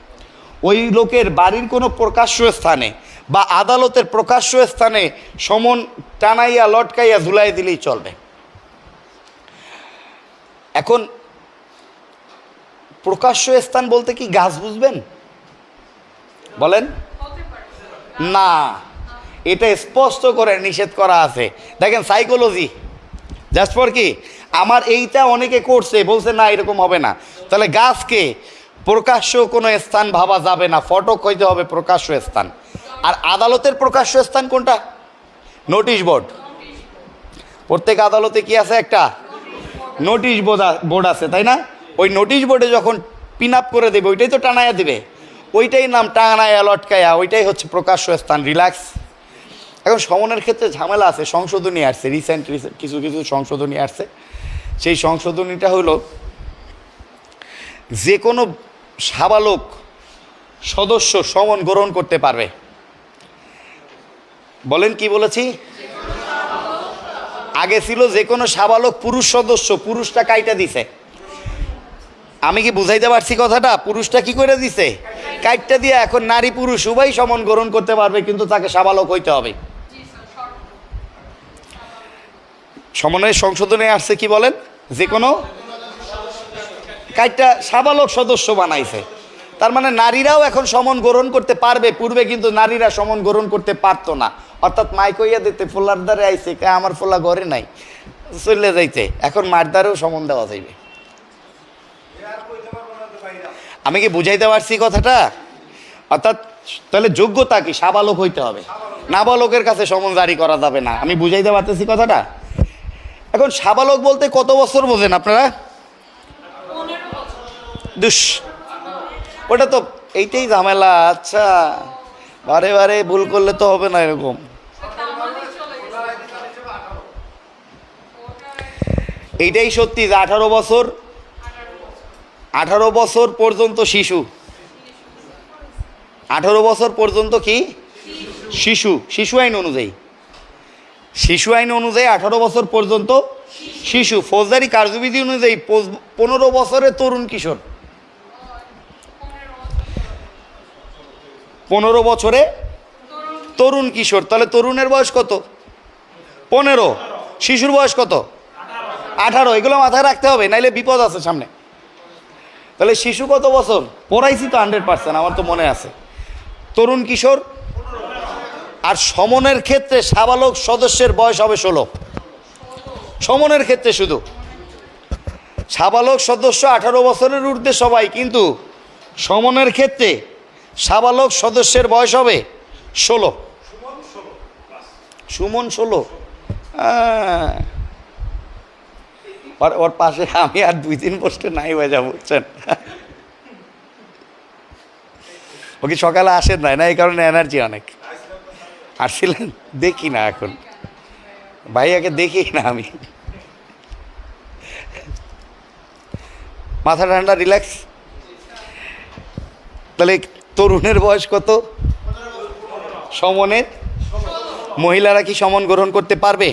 ওই লোকের বাড়ির কোনো প্রকাশ্য স্থানে বা আদালতের প্রকাশ্য স্থানে সমন টানাইয়া লটকাইয়া ঝুলাই দিলেই চলবে। এখন প্রকাশ্য স্থান বলতে কি গাছ বুঝবেন বলেন? না, এটা স্পষ্ট করে নিষেধ করা আছে। দেখেন সাইকোলজি, জাস্ট ফর কি আমার এইটা অনেকে করছে, বলছে না এরকম হবে না। তাহলে গাছকে প্রকাশ্য কোনো স্থান ভাবা যাবে না, ফটক হইতে হবে প্রকাশ্য স্থান। আর আদালতের প্রকাশ্য স্থান কোনটা? Notice board. প্রত্যেক আদালতে কি আছে? একটা নোটিশ বোর্ড আছে, তাই না? ওই নোটিশ বোর্ডে যখন পিন আপ করে দেবে ওইটাই তো টানায়া দেবে, ওইটাই নাম টানায়া লটকায়া, ওইটাই হচ্ছে প্রকাশ্য স্থান। রিল্যাক্স। এখন সমনের ক্ষেত্রে ঝামেলা আছে, সংশোধনী আসছে রিসেন্ট কিছু কিছু সংশোধনী আসছে। সেই সংশোধনীটা হলো যে কোনো সাবালক সদস্য সমন গ্রহণ করতে পারবে। বলেন কি বলেছি? আগে ছিল যে কোনো সাবালক পুরুষ সদস্য, পুরুষটা কাইটা দিছে। আমি কি বুঝাইতে পারছি কথাটা? পুরুষটা কি করে দিছে? কাইটটা দিয়ে। এখন নারী পুরুষ উভয় সমন গ্রহণ করতে পারবে, কিন্তু তাকে সাবালক হইতে হবে। সমনের সংশোধনে আসছে কি বলেন? যে কোনো কাইটটা সাবালক সদস্য বানাইছে, তার মানে নারীরাও এখন সমন গ্রহণ করতে পারবে। পূর্বে কিন্তু নারীরা সমন গ্রহণ করতে পারতো না, অর্থাৎ মাইক হইয়া দিতে ফোলার দ্বারে আইছে, আমার ফোলা ঘরে নাই, চলে যাইতে। এখন মার দ্বারেও সমন দেওয়া যাইবে। আমি কি বুঝাইতে পারছি কথাটা? অর্থাৎ তাহলে যোগ্যতা কি? সাবালক হইতে হবে, নাবালকের কাছে সমন জারি করা যাবে না। আমি বুঝাইতে পারতেছি কথাটা? এখন সাবালক বলতে কত বছর বোঝেন আপনারা? দুস, ওটা তো এইটাই ঝামেলা। আচ্ছা, বারে বারে ভুল করলে তো হবে না এরকম। এইটাই সত্যি যে 18 বছর, 18 বছর পর্যন্ত শিশু, 18 বছর পর্যন্ত কি শিশু? শিশু আইন অনুযায়ী, শিশু আইন অনুযায়ী 18 বছর পর্যন্ত শিশু। ফৌজদারি কার্যবিধি অনুযায়ী 15 বছরের তরুণ কিশোর। 15 বছরে তরুণ কিশোর। তাহলে তরুণের বয়স কত? 15। শিশুর বয়স কত? 18। এগুলো মাথায় রাখতে হবে, নাইলে বিপদ আছে সামনে। তাহলে শিশু কত বছর? পড়াইছি তো 100%, আমার তো মনে আছে। তরুণ কিশোর। আর সমনের ক্ষেত্রে সাবালক সদস্যের বয়স হবে 16। সমনের ক্ষেত্রে শুধু সাবালক সদস্য 18 বছরের ঊর্ধ্বে সবাই, কিন্তু সমনের ক্ষেত্রে সাবালক সদস্যের বয়স হবে 16। সুমন 16। ওর পাশে আমি আর 2-3 পোস্টে নাই হয়ে যাবো, বুঝছেন? ও কি সকালে আসেন নাই না, এই কারণে এনার্জি অনেক। আসছিলেন? দেখি না এখন, ভাইয়াকে দেখি না আমি। মাথা ঠান্ডা, রিল্যাক্স। তাহলে তরুণের বয়স কত? সমনের। মহিলারা কি সমন গ্রহণ করতে পারবে?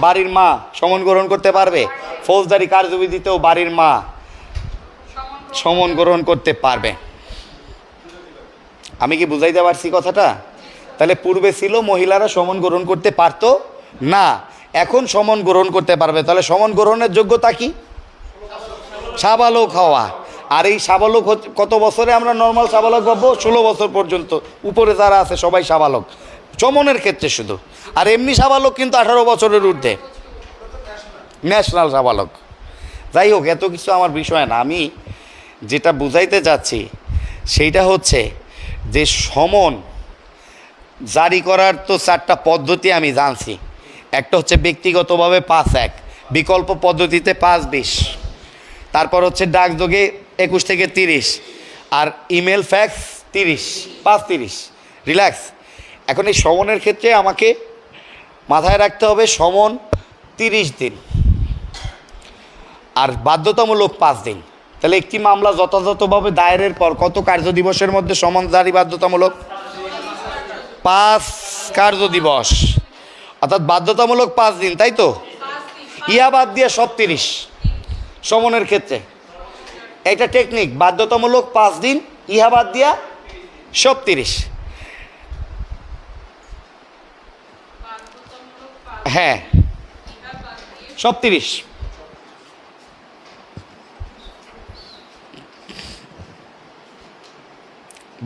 বাড়ির মা সমন গ্রহণ করতে পারবে। ফৌজদারি কার্যবিধিতেও বাড়ির মা সমন গ্রহণ করতে পারবে। আমি কি বুঝাইতে পারছি কথাটা? তাহলে পূর্বে ছিল মহিলারা সমন গ্রহণ করতে পারতো না, এখন সমন গ্রহণ করতে পারবে। তাহলে সমন গ্রহণের যোগ্যতা কি? সাবালক হওয়া। আর এই সাবালক কত বছরে আমরা নর্মাল সাবালক পাবো? 16 বছর পর্যন্ত। উপরে যারা আছে সবাই সাবালক, সমনের ক্ষেত্রে শুধু। আর এমনি সাবালক কিন্তু 18 বছরের ঊর্ধ্বে, ন্যাশনাল সাবালক। যাই হোক, এত কিছু আমার বিষয় না। আমি যেটা বুঝাইতে চাচ্ছি সেইটা হচ্ছে যে সমন জারি করার তো 4টা পদ্ধতি আমি জানছি। একটা হচ্ছে ব্যক্তিগতভাবে 5-1, বিকল্প পদ্ধতিতে 5-20, তারপর হচ্ছে ডাকযোগে 21 থেকে 30, আর ইমেল ফ্যাক্স 30, 5-30। রিল্যাক্স। এখন এই সমনের ক্ষেত্রে আমাকে মাথায় রাখতে হবে সমন 30 দিন আর বাধ্যতামূলক 5 দিন। তাহলে একটি মামলা যথাযথভাবে দায়েরের পর কত কার্য দিবসের মধ্যে সমন জারি বাধ্যতামূলক? 5 কার্য দিবস, অর্থাৎ বাধ্যতামূলক 5 দিন, তাই তো? ইয়া বাদ দিয়ে সব 30 সমনের ক্ষেত্রে। এটা টেকনিক, বাধ্যতামূলক 5 দিন, ইহা বাদ দিয়া সব 30। হ্যাঁ, সব 30।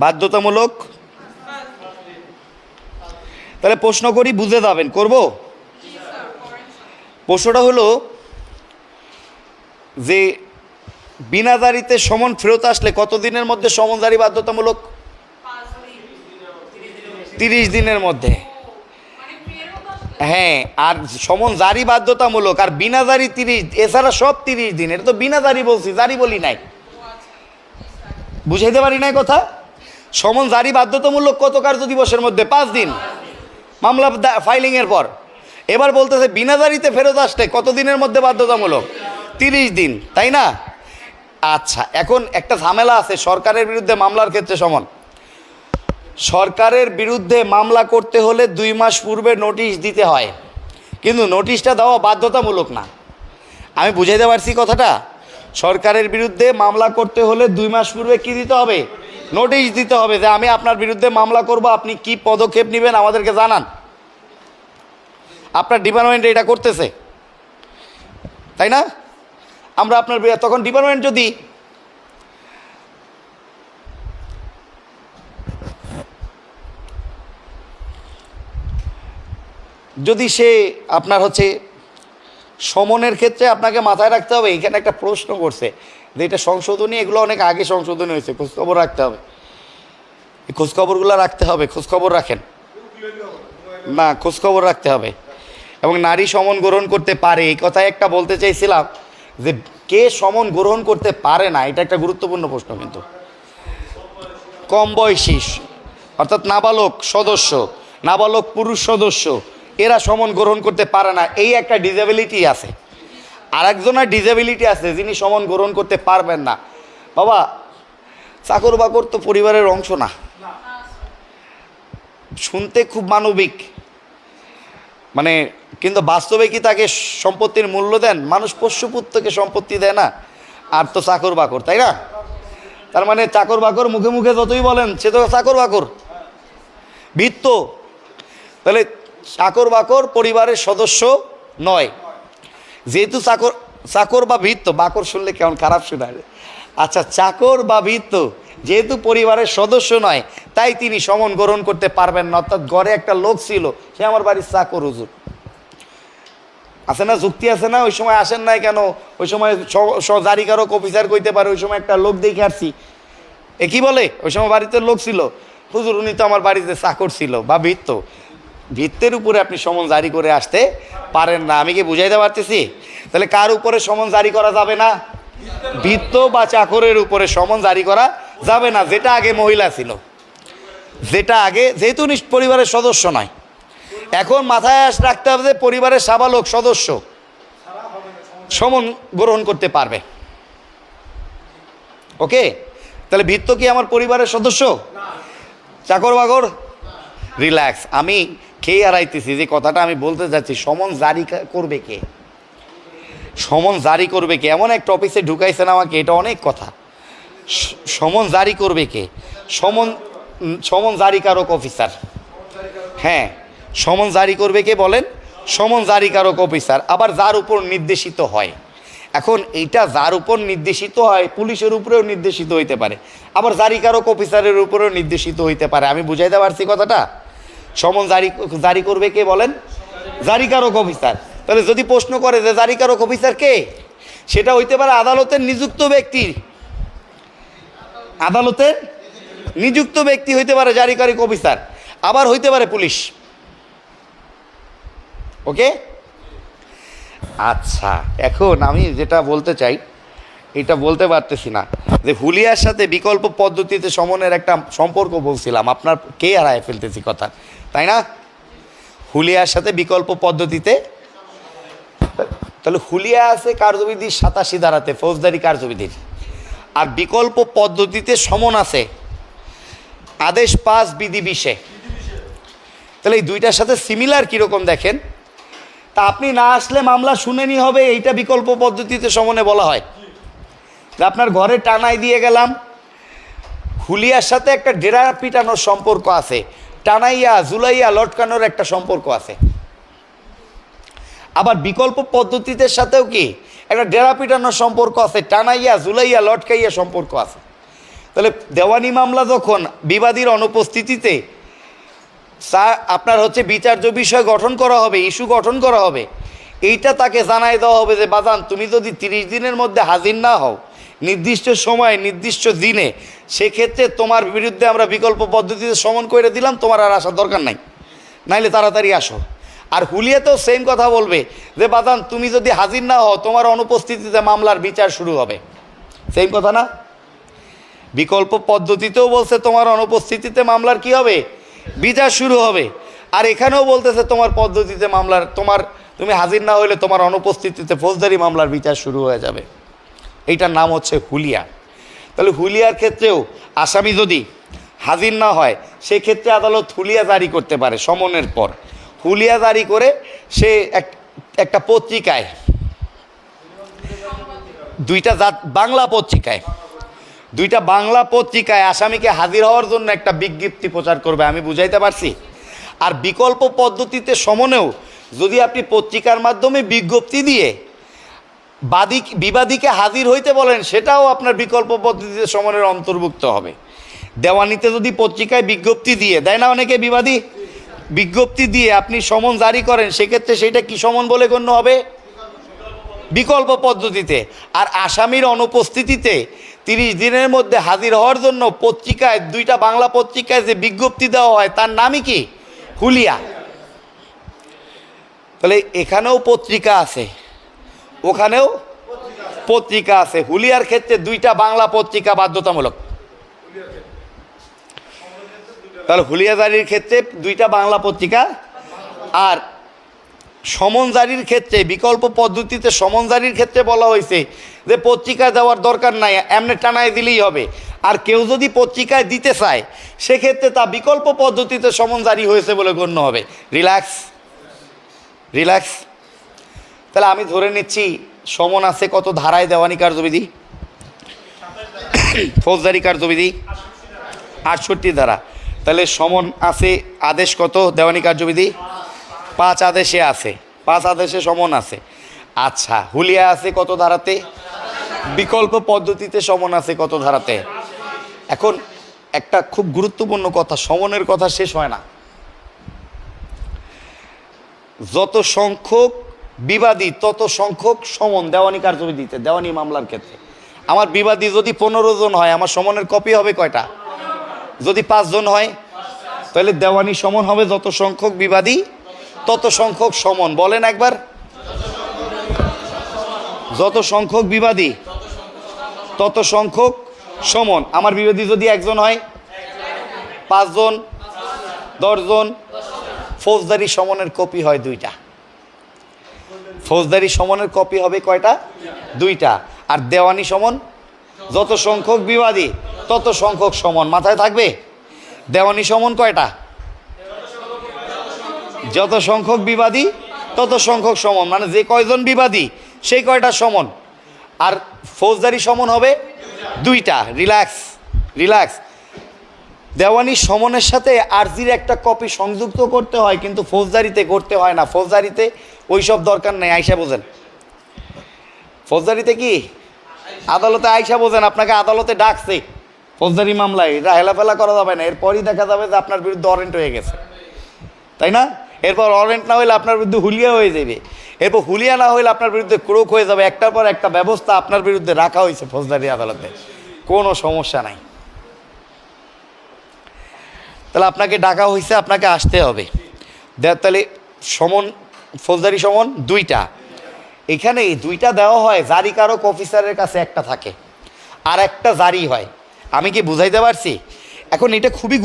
বাধ্যতামূলক। তাহলে প্রশ্ন করি, বুঝে যাবেন। করব? প্রশ্নটা হলো যে বিনা জারিতে সমন ফেরত আসলে কত দিনের মধ্যে সমন জারি বাধ্যতামূলক? 30 দিনের মধ্যে। হ্যাঁ, আর সমন জারি বাধ্যতামূলক, আর বিনা জারি 30, এছাড়া সব 30 দিন। এটা তো বিনা জারি বলছি, জারি বলি নাই। বুঝাইতে পারি নাই কথা? সমন জারি বাধ্যতামূলক কত কার্য দিবসের মধ্যে? 5 দিন মামলা ফাইলিংয়ের পর। এবার বলতেছে বিনা জারিতে ফেরত আসলে কত দিনের মধ্যে বাধ্যতামূলক? 30 দিন, তাই না? আচ্ছা, এখন একটা ঝামেলা আছে সরকারের বিরুদ্ধে মামলার ক্ষেত্রে। সমন সরকারের বিরুদ্ধে মামলা করতে হলে 2 মাস পূর্বে নোটিশ দিতে হয়, কিন্তু নোটিশটা দেওয়া বাধ্যতামূলক না। আমি বুঝাইতে পারছি কথাটা? সরকারের বিরুদ্ধে মামলা করতে হলে 2 মাস পূর্বে কি দিতে হবে? নোটিশ দিতে হবে যে আমি আপনার বিরুদ্ধে মামলা করব, আপনি কি পদক্ষেপ নেবেন আমাদেরকে জানান। আপনার ডিপার্টমেন্ট এটা করতেছে, তাই না? আমরা আপনার তখন ডিপার্টমেন্ট যদি সে আপনার হচ্ছে সমনের ক্ষেত্রে আপনাকে মাথায় রাখতে হবে, এখানে একটা প্রশ্ন করছে যে এটা সংশোধনী, এগুলো অনেক আগে সংশোধনী হয়েছে, খোঁজখবর রাখতে হবে। এই খোঁজখবরগুলো রাখতে হবে, খোঁজখবর রাখেন না, খোঁজখবর রাখতে হবে। এবং নারী সমন গ্রহণ করতে পারে, এই কথাই একটা বলতে চাইছিলাম যে কে সমন গ্রহণ করতে পারে না, এটা একটা গুরুত্বপূর্ণ প্রশ্ন। কিন্তু কম বয়সী অর্থাৎ নাবালক সদস্য, নাবালক পুরুষ সদস্য, এরা সমন গ্রহণ করতে পারে না। এই একটা ডিসেবিলিটি আছে। আর একজনের ডিসেবিলিটি আছে যিনি সমন গ্রহণ করতে পারবেন না। বাবা, চাকর বাকর তো পরিবারের অংশ না। শুনতে খুব মানবিক, মানে কিন্তু বাস্তবে কি তাকে সম্পত্তির মূল্য দেন? মানুষ পোষ্যপুত্রকে সম্পত্তি দেয় না, আর তো চাকর বাকর, তাই না? তার মানে চাকর বাকর মুখে মুখে যতই বলেন, সে তো চাকর বাকর, ভিত্ত। তাহলে চাকর বাকর পরিবারের সদস্য নয়। যেহেতু চাকর বা ভিত্ত, বাকর শুনলে কেমন খারাপ শোনায়। আচ্ছা, চাকর বা ভিত্ত যেহেতু পরিবারের সদস্য নয়, তাই তিনি সমন গ্রহণ করতে পারবেন না। অর্থাৎ ঘরে একটা লোক ছিল, সে আমার বাড়ির চাকর, হুজুর আছে না, যুক্তি আছে না? ওই সময় আসেন নাই কেন? ওই সময় জারিকারক অফিসার কইতে পারে ওই সময় একটা লোক দেখে আসছি। এ কি বলে, ওই সময় বাড়িতে লোক ছিল, হুজুর উনি তো আমার বাড়িতে চাকর ছিল বা ভিত্ত। ভিত্তের উপরে আপনি সমন জারি করে আসতে পারেন না। আমি কি বুঝাইতে পারতেছি? তাহলে কার উপরে সমন জারি করা যাবে না? ভিত্ত বা চাকরের উপরে সমন জারি করা যাবে না। যেটা আগে মহিলা ছিল, যেটা আগে, যেহেতু পরিবারের সদস্য নয়। এখন মাথায় রাখতে হবে যে পরিবারের সাবালক সদস্য সমন গ্রহণ করতে পারবে। ওকে, তাহলে ভিত্ত কি আমার পরিবারের সদস্য? চাকর বাকর? রিল্যাক্স, আমি খেয়ে হারাইতেছি যে কথাটা আমি বলতে যাচ্ছি। সমন জারি করবে কে? সমন জারি করবে কে? এমন একটা অফিসে ঢুকাইছেন আমাকে, এটা অনেক কথা। সমন জারি করবে কে? সমন জারিকারক অফিসার। হ্যাঁ, সমন জারি করবে কে বলেন? সমন জারিকারক অফিসার। আবার যার উপর নির্দেশিত হয়। এখন এইটা যার উপর নির্দেশিত হয়, পুলিশের উপরেও নির্দেশিত হইতে পারে, আবার জারিকারক অফিসারের উপরেও নির্দেশিত হইতে পারে। আমি বুঝাইতে পারছি কথাটা? সমন জারি করবে কে বলেন? জারিকারক অফিসার। তাহলে যদি প্রশ্ন করে যে জারিকারক অফিসার কে, সেটা হইতে পারে আদালতের নিযুক্ত ব্যক্তি। আদালতের নিযুক্ত ব্যক্তি হইতে পারে জারিকারক অফিসার, আবার হইতে পারে পুলিশ। ওকে, আচ্ছা, এখন আমি যেটা বলতে চাই, এটা বলতে পারতেছি না যে হুলিয়ার সাথে বিকল্প পদ্ধতিতে সমনের একটা সম্পর্ক বলছিলাম, আপনার কে হারায় ফেলতেছি কথা, তাই না? হুলিয়ার সাথে বিকল্প পদ্ধতিতে, তাহলে হুলিয়া আছে কার্যবিধি 87 ধারাতে, ফৌজদারি কার্যবিধির। আর বিকল্প পদ্ধতিতে সমন আছে আদেশ 5 বিধি 20-এ। তাহলে এই দুইটার সাথে সিমিলার কীরকম দেখেন। তা আপনি না আসলে মামলা শুনেনি হবে, এইটা বিকল্প পদ্ধতিতে সমনে বলা হয়। আপনার ঘরে টানাই দিয়ে গেলাম, হুলিয়ার সাথে একটা ডেরা পিটানোর সম্পর্ক আছে, টানাইয়া ঝুলাইয়া লটকানোর একটা সম্পর্ক আছে। আবার বিকল্প পদ্ধতিতে সাথেও কি একটা ডেরা পিটানোর সম্পর্ক আছে, টানাইয়া ঝুলাইয়া লটকাইয়া সম্পর্ক আছে। তাহলে দেওয়ানি মামলা যখন বিবাদীর অনুপস্থিতিতে আপনার হচ্ছে বিচার্য বিষয় গঠন করা হবে, ইস্যু গঠন করা হবে, এইটা তাকে জানাই দেওয়া হবে যে বাজান তুমি যদি 30 দিনের মধ্যে হাজির না হও, নির্দিষ্ট সময় নির্দিষ্ট দিনে, সেক্ষেত্রে তোমার বিরুদ্ধে আমরা বিকল্প পদ্ধতিতে সমন করে দিলাম, তোমার আর আসার দরকার নাই, নাইলে তাড়াতাড়ি আসো। আর হুলিয়াতেও সেম কথা বলবে যে বাদান তুমি যদি হাজির না হও তোমার অনুপস্থিতিতে মামলার বিচার শুরু হবে, সেম কথা না? বিকল্প পদ্ধতিতেও বলছে তোমার অনুপস্থিতিতে মামলার কি হবে, বিচার শুরু হবে। আর এখানেও বলতেছে তোমার পদ্ধতিতে মামলার তুমি হাজির না হইলে তোমার অনুপস্থিতিতে ফৌজদারি মামলার বিচার শুরু হয়ে যাবে। এইটার নাম হচ্ছে হুলিয়া। তাহলে হুলিয়ার ক্ষেত্রেও আসামি যদি হাজির না হয় সেক্ষেত্রে আদালত হুলিয়া জারি করতে পারে। সমনের পর হুলিয়া জারি করে সে একটা পত্রিকায়, দুইটা বাংলা পত্রিকায় আসামিকে হাজির হওয়ার জন্য একটা বিজ্ঞপ্তি প্রচার করবে। আমি বুঝাইতে পারছি? আর বিকল্প পদ্ধতিতে সমনেও যদি আপনি পত্রিকার মাধ্যমে বিজ্ঞপ্তি দিয়ে বিবাদীকে হাজির হইতে বলেন, সেটাও আপনার বিকল্প পদ্ধতিতে সমনের অন্তর্ভুক্ত হবে। দেওয়ানিতে যদি পত্রিকায় বিজ্ঞপ্তি দিয়ে দেয় না অনেকে, বিবাদী বিজ্ঞপ্তি দিয়ে আপনি সমন জারি করেন, সেক্ষেত্রে সেটা কি সমন বলে গণ্য হবে? বিকল্প পদ্ধতিতে। আর আসামির অনুপস্থিতিতে 30 দিনের মধ্যে হাজির হওয়ার জন্য পত্রিকায়, দুইটা বাংলা পত্রিকায় যে বিজ্ঞপ্তি দেওয়া হয় তার নামই কি? হুলিয়া। তাহলে এখানেও পত্রিকা আছে, ওখানেও পত্রিকা আছে। হুলিয়ার ক্ষেত্রে দুইটা বাংলা পত্রিকা বাধ্যতামূলক। তাহলে হুলিয়া জারির ক্ষেত্রে দুইটা বাংলা পত্রিকা। আর সমন জারির ক্ষেত্রে, বিকল্প পদ্ধতিতে সমন জারির ক্ষেত্রে বলা হয়েছে যে পত্রিকা দেওয়ার দরকার নাই, এমনি টানায় দিলেই হবে। আর কেউ যদি পত্রিকায় দিতে চায় সেক্ষেত্রে তা বিকল্প পদ্ধতিতে সমন জারি হয়েছে বলে গণ্য হবে। রিল্যাক্স। তাহলে আমি ধরে নিচ্ছি সমন আছে কত ধারায়? দেওয়ানি কার্যবিধি, ফৌজদারি কার্যবিধি 68 ধারা। তাহলে সমন আছে, আদেশ কত? দেওয়ানি কার্যবিধি 5 আদেশে আছে, 5 আদেশে সমন আছে। আচ্ছা, হুলিয়া আছে কত ধারাতে? বিকল্প পদ্ধতিতে সমন আছে কত ধারাতে? এখন একটা খুব গুরুত্বপূর্ণ কথা, সমনের কথা শেষ হয় না। যত সংখ্যক বিবাদী তত সংখ্যক সমন দেওয়ানি কার্যবিধিতে, দেওয়ানি মামলার ক্ষেত্রে। আমার বিবাদী যদি 15 জন হয়, আমার সমনের কপি হবে কয়টা? যদি 5 জন হয় তাহলে দেওয়ানি সমন হবে যত সংখ্যক বিবাদী তত সংখ্যক সমন। বলেন একবার, যত সংখ্যক বিবাদী তত সংখ্যক সমন। আমার বিবাদী যদি 1 জন হয়, 5 জন, 10 জন, ফৌজদারি সমনের কপি হয় 2টা। ফৌজদারি সমনের কপি হবে কয়টা? 2টা। আর দেওয়ানি সমন যত সংখ্যক বিবাদী তত সংখ্যক সমন। মাথায় থাকবে, দেওয়ানি সমন কয়টা? যত সংখ্যক বিবাদী তত সংখ্যক সমন, মানে যে কয়জন বিবাদী সেই কয়টা সমন। আর ফৌজদারি সমন হবে 2টা। রিল্যাক্স। দেওয়ানি সমনের সাথে আরজির একটা কপি সংযুক্ত করতে হয়, কিন্তু ফৌজদারিতে করতে হয় না। ফৌজদারিতে ওইসব দরকার নেই, আইসা বোঝেন। ফৌজদারিতে কি আদালতে আইসা বোঝেন, আপনাকে আদালতে ডাকছে ফৌজদারি মামলায়, এটা হেলাফেলা করা যাবে না। এরপরই দেখা যাবে যে আপনার বিরুদ্ধে ওয়ারেন্ট হয়ে গেছে, তাই না? এরপর ওয়ারেন্ট না হইলে আপনার বিরুদ্ধে হুলিয়া হয়ে যাবে। এরপর হুলিয়া না হইলে আপনার বিরুদ্ধে ক্রোক হয়ে যাবে। একটার পর একটা ব্যবস্থা আপনার বিরুদ্ধে রাখা হয়েছে ফৌজদারি আদালতে, কোনো সমস্যা নাই। তাহলে আপনাকে ডাকা হয়েছে, আপনাকে আসতে হবে। তাহলে সমন, ফৌজদারি সমন 2টা। এখানে 2টা দেওয়া হয়, জারিকারক অফিসারের কাছে একটা থাকে, আর একটা জারি হয়। আমি কি বুঝাইতে পারছি? এখন এটা খুবই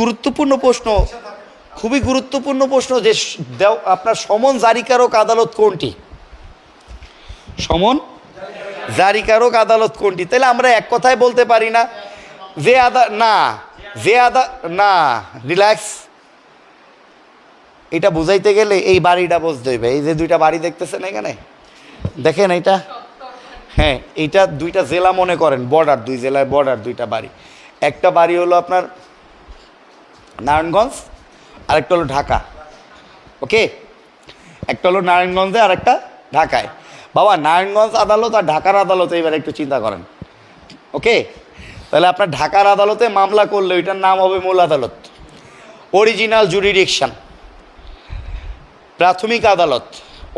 গুরুত্বপূর্ণ প্রশ্ন যে আপনার সমন জারিকারক আদালত কোনটি? সমন জারিকারক আদালত কোনটি? তাহলে আমরা এক কথায় বলতে পারি না রিল্যাক্স। এটা বুঝাইতে গেলে এই বাড়িটা বুঝতে হইবে। এই যে 2টা বাড়ি দেখতেছেন এখানে, দেখেন এইটা, হ্যাঁ, এইটা 2টা জেলা মনে করেন, বর্ডার, 2 জেলায় বর্ডার 2টা বাড়ি। একটা বাড়ি হলো আপনার নারায়ণগঞ্জ, আরেকটা হলো ঢাকা। ওকে, একটা হলো নারায়ণগঞ্জে আর একটা ঢাকায়। বাবা, নারায়ণগঞ্জ আদালত আর ঢাকার আদালতে এবার একটু চিন্তা করেন। ওকে, তাহলে আপনার ঢাকার আদালতে মামলা করলে ওইটার নাম হবে মূল আদালত, অরিজিনাল জুরিডিকশন, প্রাথমিক আদালত।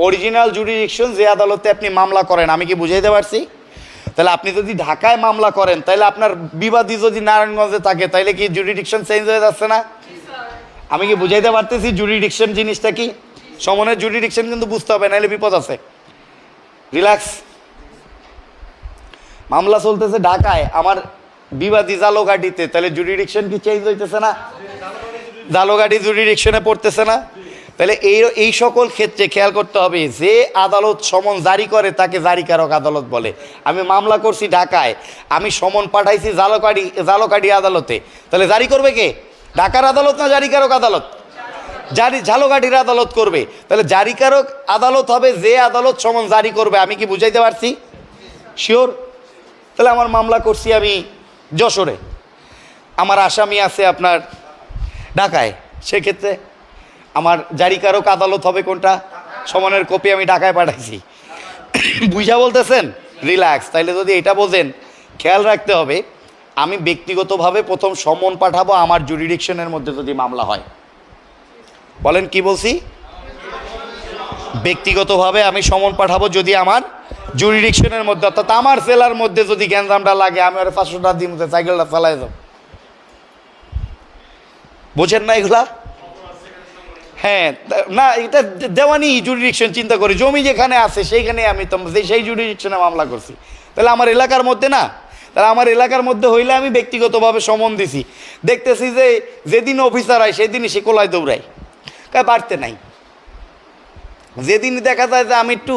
অরিজিনাল জুরিডিকশন যে আদালতে আপনি মামলা করেন। আমি কি বুঝাইতে পারছি? তাহলে আপনি যদি ঢাকায় মামলা করেন, তাহলে আপনার বিবাদী যদি নারায়ণগঞ্জে থাকে, তাহলে কি জুরিডিকশন চেঞ্জ হয়ে যাচ্ছে না? আমি কি বুঝাইতে পারতেছি জুরিডিকশন জিনিসটা কি? সমনের জুরিডিকশন কিন্তু বুঝতে হবে, নাহলে বিপদ আছে। রিল্যাক্স। মামলা চলতেছে ঢাকায়, আমার বিবাদী জালোঘাটিতে, তাহলে জুরিডিকশন কি চেঞ্জ হইতেছে না? জালোঘাটি জুরিডিকশনে পড়তেছে না? তাহলে এই সকল ক্ষেত্রে খেয়াল করতে হবে, যে আদালত সমন জারি করে তাকে জারিকারক আদালত বলে। আমি মামলা করছি ঢাকায়, আমি সমন পাঠাইছি জালোকাঠি আদালতে, তাহলে জারি করবে কে? ঢাকার আদালত না জারিকারক আদালত? ঝালকাঠির আদালত করবে। তাহলে জারিকারক আদালত হবে যে আদালত সমন জারি করবে। আমি কি বুঝাইতে পারছি? শিওর? তাহলে আমার মামলা করছি আমি যশোরে, আমার আসামি আছে আপনার ঢাকায়, সেক্ষেত্রে আমার জারিকারক আদালত হবে কোনটা? সমনের কপি আমি ঢাকায় পাঠাইছি। বুঝা বলতেছেন? রিল্যাক্স। তাইলে যদি এটা বোঝেন, খেয়াল রাখতে হবে, আমি ব্যক্তিগতভাবে প্রথম সমন পাঠাবো আমার জুরিডিকশনের মধ্যে যদি মামলা হয়। বলেন কি বলছি? ব্যক্তিগতভাবে আমি সমন পাঠাবো যদি আমার জুরিডিকশনের মধ্যে, অর্থাৎ আমার জেলার মধ্যে যদি গ্যাঞ্জামটা লাগে, আমি আর 500 টাকা দিন সাইকেলটা চালাই যাবো। বোঝেন না এগুলা? হ্যাঁ, না এটা দেওয়ানি জুরিডিকশন চিন্তা করি, জমি যেখানে আছে সেইখানে আমি তো সেই জুরিডিকশনে মামলা করছি, তাহলে আমার এলাকার মধ্যে না? তাহলে আমার এলাকার মধ্যে হইলে আমি ব্যক্তিগতভাবে সমন দিছি, দেখতেছি যে যেদিন অফিসার হয় সেদিনই সে কোলায় দৌড়ায়, বাড়তে নাই। যেদিনই দেখা যায় যে আমি একটু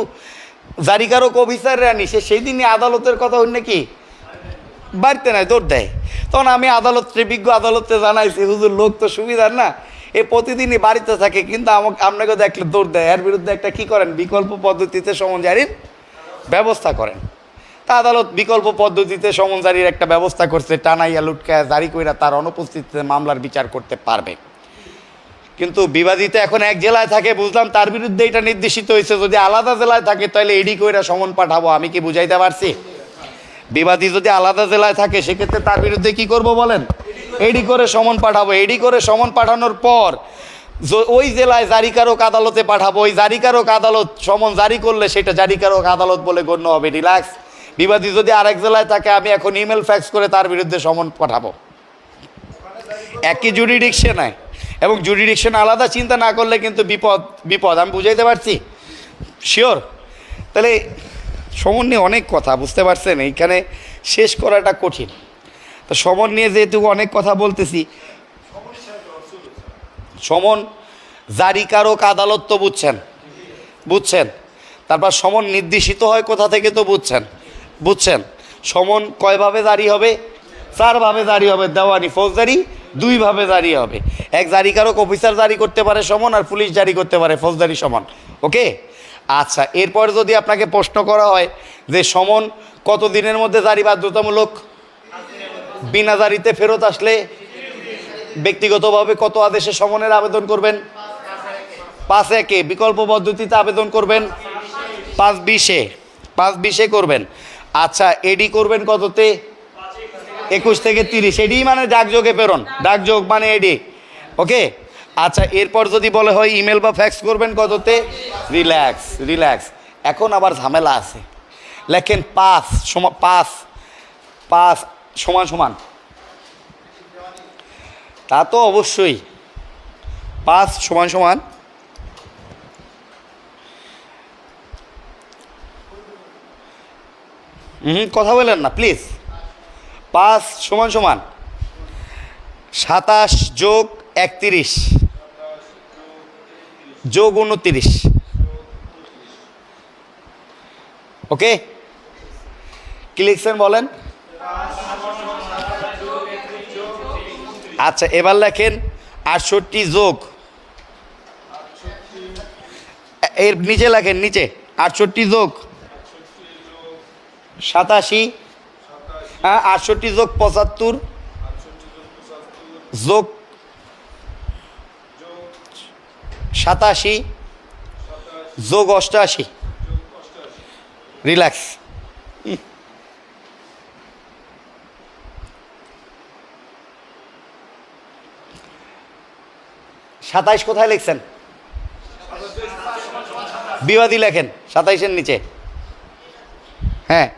জারিকারক অফিসাররা আনি, সেই দিনই আদালতের কথা হইলে কি বাড়তে নাই, দৌড় দেয়। তখন আমি বিজ্ঞ আদালতে জানাইছি, হুজুর লোক তো সুবিধার না, এ প্রতিদিনই বাড়িতে থাকে, কিন্তু আপনাকে দেখলে দৌড় দেয়। এর বিরুদ্ধে একটা কি করেন, বিকল্প পদ্ধতিতে সমন জারির ব্যবস্থা করেন। তা আদালত বিকল্প পদ্ধতিতে সমন জারির একটা ব্যবস্থা করছে, টানাইয়া লুটকায়া জারি কইরা তার অনুপস্থিতিতে মামলার বিচার করতে পারবে। কিন্তু বিবাদিত এখন এক জেলায় থাকে, বুঝলাম তার বিরুদ্ধে এটা নির্দেশিত হয়েছে, যদি আলাদা জেলায় থাকে তাহলে এডি কইরা সমন পাঠাবো। আমি কি বুঝাইতে পারছি? বিবাদী যদি আলাদা জেলায় থাকে সেক্ষেত্রে তার বিরুদ্ধে কি করব বলেন? এডি করে সমন পাঠাবো। এডি করে সমন পাঠানোর পর ওই জেলায় জারিকারক আদালতে পাঠাবো। ওই জারিকারক আদালত সমন জারি করলে সেটা জারিকারক আদালত বলে গণ্য হবে। রিল্যাক্স। বিবাদী যদি আরেক জেলায় থাকে, আমি এখন ইমেল ফ্যাক্স করে তার বিরুদ্ধে সমন পাঠাবো। একই জুরিডিকশনে, এবং জুরিডিকশন আলাদা চিন্তা না করলে কিন্তু বিপদ। আমি বুঝাইতে পারছি? শিওর? তাহলে সমন নিয়ে অনেক কথা, বুঝতে পারছেন? এইখানে শেষ করাটা কঠিন। তো সমন নিয়ে যেহেতু অনেক কথা বলতেছি, সমন জারিকারক আদালত তো বুঝছেন। তারপর সমন নির্দেশিত হয় কোথা থেকে তো বুঝছেন। সমন কয়ভাবে জারি হবে? 4 ভাবে জারি হবে। দেওয়ানি ফৌজদারি 2 ভাবে জারি হবে। এক জারিকারক অফিসার জারি করতে পারে সমন, আর পুলিশ জারি করতে পারে ফৌজদারি সমন। ওকে, আচ্ছা। এরপর যদি আপনাকে প্রশ্ন করা হয় যে সমন কত দিনের মধ্যে জারি বাধ্যতামূলক, বিনা জারিতে ফেরত আসলে ব্যক্তিগতভাবে কত আদেশে সমনের আবেদন করবেন? 5-1-এ। বিকল্প পদ্ধতিতে আবেদন করবেন 5-20-এ করবেন। আচ্ছা, এডি করবেন কততে? 21 থেকে 30। এডি মানে ডাকযোগে প্রেরণ, ডাকযোগ মানে এডি। ওকে, আচ্ছা। এরপর যদি বলে হয় ইমেল বা ফ্যাক্স করবেন কততে? রিল্যাক্স। এখন আবার ঝামেলা আছে। লেখেন 5 সমান। তা তো অবশ্যই 5 সমান। কথা বলেন না প্লিজ। 5 সমান 27 যোগ 31 যোগ 29। ওকে, কি লিখছেন বলেন? আচ্ছা, এবার লেখেন 68 যোগ, এর নিচে লেখেন, নিচে 68 যোগ 87, হ্যাঁ 68 যোগ 75 যোগ 87 যোগ 88। রিল্যাক্স। 27 কোথায় লিখছেন? বিবাদী লেখেন 27-এর নিচে। হ্যাঁ,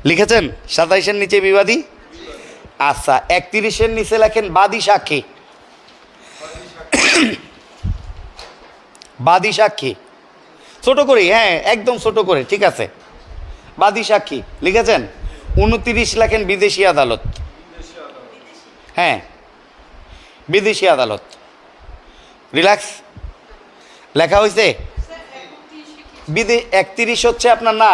লিখেছেন? 27-এর নিচে বিবাদী। আচ্ছা, 31-এর নিচে লেখেন বাদী সাক্ষী। বাদী সাক্ষী ছোট করে, হ্যাঁ একদম ছোট করে, ঠিক আছে। বাদী সাক্ষী লিখেছেন? 29 লেখেন বিদেশি আদালত। হ্যাঁ, বিদেশি আদালত। রিল্যাক্স, লেখা হয়েছে। 31 হচ্ছে আপনার, না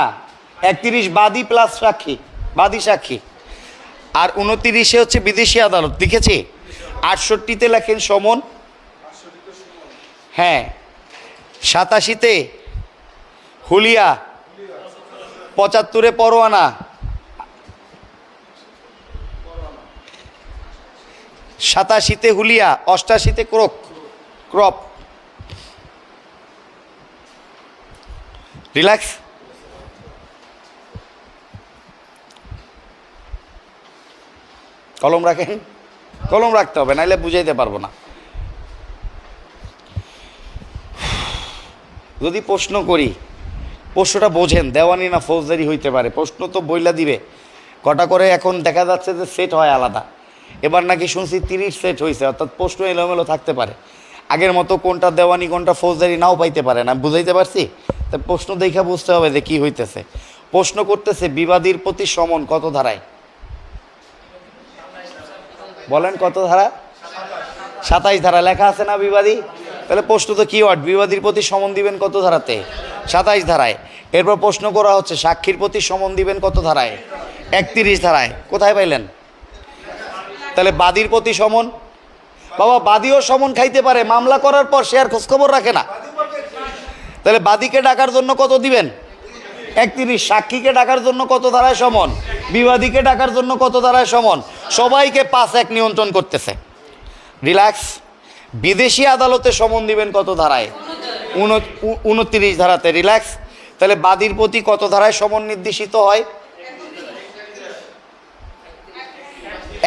31 বাদী প্লাস সাক্ষী, বাদী সাক্ষী। আর 29-এ হচ্ছে বিদেশি আদালত লিখেছি। 68-তে লেখেন সমন। হ্যাঁ, 87-তে হুলিয়া, 75-এ পরোয়ানা, 87-তে হুলিয়া, 88-তে ক্রপ। রিল্যাক্স। কলম রাখেন, কলম রাখতে হবে, নাইলে বুঝাইতে পারবো না। যদি প্রশ্ন করি, প্রশ্নটা বোঝেন, দেওয়ানি না ফৌজদারি হইতে পারে। প্রশ্ন তো বইলা দিবে কটা করে, এখন দেখা যাচ্ছে যে সেট হয় আলাদা। এবার নাকি শুনছি 30 সেট হয়েছে, অর্থাৎ প্রশ্ন এলোমেলো থাকতে পারে। আগের মতো কোনটা দেওয়ানি কোনটা ফৌজদারি নাও পাইতে পারে না, বুঝাইতে পারছি? তা প্রশ্ন দেখে বুঝতে হবে যে কি হইতেছে। প্রশ্ন করতেছে বিবাদীর প্রতি সমন কত ধারায়? বলেন কত ধারা? 27 ধারা লেখা আছে না বিবাদী? তাহলে প্রশ্ন তো কি ওয়ার্ড, বিবাদীর প্রতি সমন দিবেন কত ধারাতে? 27 ধারায়। এরপর প্রশ্ন করা হচ্ছে সাক্ষীর প্রতি সমন দিবেন কত ধারায়? 31 ধারায়। কোথায় পাইলেন? তাহলে বাদীর প্রতি সমন, বাবা বাদীও সমন খাইতে পারে, মামলা করার পর সে আর খোঁজখবর রাখে না। তাহলে বাদীকে ডাকার জন্য কত দিবেন? 31। সাক্ষীকে ডাকার জন্য কত ধারায় সমন? বিবাদীকে ডাকার জন্য কত ধারায় সমন? সবাইকে 5-1 নিয়ন্ত্রণ করতেছে। রিল্যাক্স। বিদেশি আদালতে সমন দিবেন কত ধারায়? 29 ধারাতে। রিল্যাক্স। তাহলে বাদীর প্রতি কত ধারায় সমন নির্দেশিত হয়?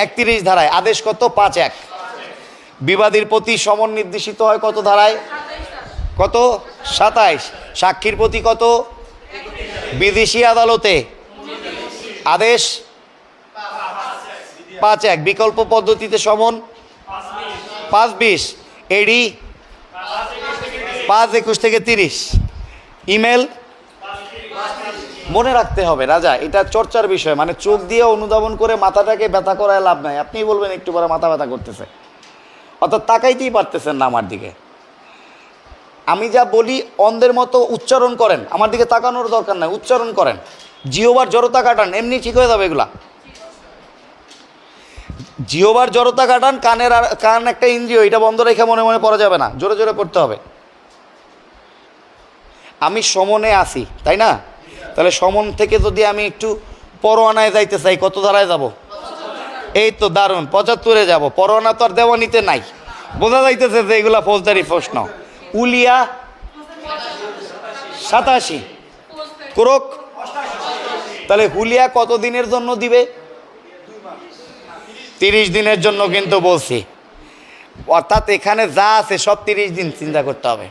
31 ধারায়। আদেশ কত? 5-1। বিবাদীর প্রতি সমন নির্দেশিত হয় কত ধারায়? কত? 27। সাক্ষীর প্রতি কত? বিদেশি আদালতে আদেশ 5-1। বিকল্প পদ্ধতিতে সমন 5-20। এডি 5-21 থেকে 30। ইমেল মনে রাখতে হবে রাজা, এটা চর্চার বিষয়, মানে চোখ দিয়ে অনুধাবন করে মাথাটাকে ব্যথা করায় লাভ নাই। আপনি বলবেন একটু পরে মাথা ব্যথা করতেছে, অর্থাৎ তাকাইতেই পারতেছেন না আমার দিকে। আমি যা বলি অন্ধের মতো উচ্চারণ করেন, আমার দিকে তাকানোর দরকার নাই, উচ্চারণ করেন। জিহ্বার জড়তা কাটান, এমনি ঠিক হয়ে যাবে এগুলা। জিহ্বার জড়তা কাটান, কান একটা ইন্দ্রিয়, এটা বন্ধ রেখে মনে মনে পড়া যাবে না, জোরে জোরে পড়তে হবে। আমি সমনে আসি, তাই না? তাহলে সমন থেকে যদি আমি একটু পরোয়ানায় যাইতে চাই, কত ধারায় যাব? এই তো দারুণ, 75-এ যাব। পরোয়ানা তো আর দেওয়ানিতে নাই, বোঝা যাইতেছে যে এগুলা ফৌজদারি প্রশ্ন। উলিয়া 87, ক্রোক। তাহলে হুলিয়া কত দিনের জন্য দিবে? 30 দিনের জন্য কিন্তু বলছি, অর্থাৎ এখানে যা আছে সব 30 দিন চিন্তা করতে হবে,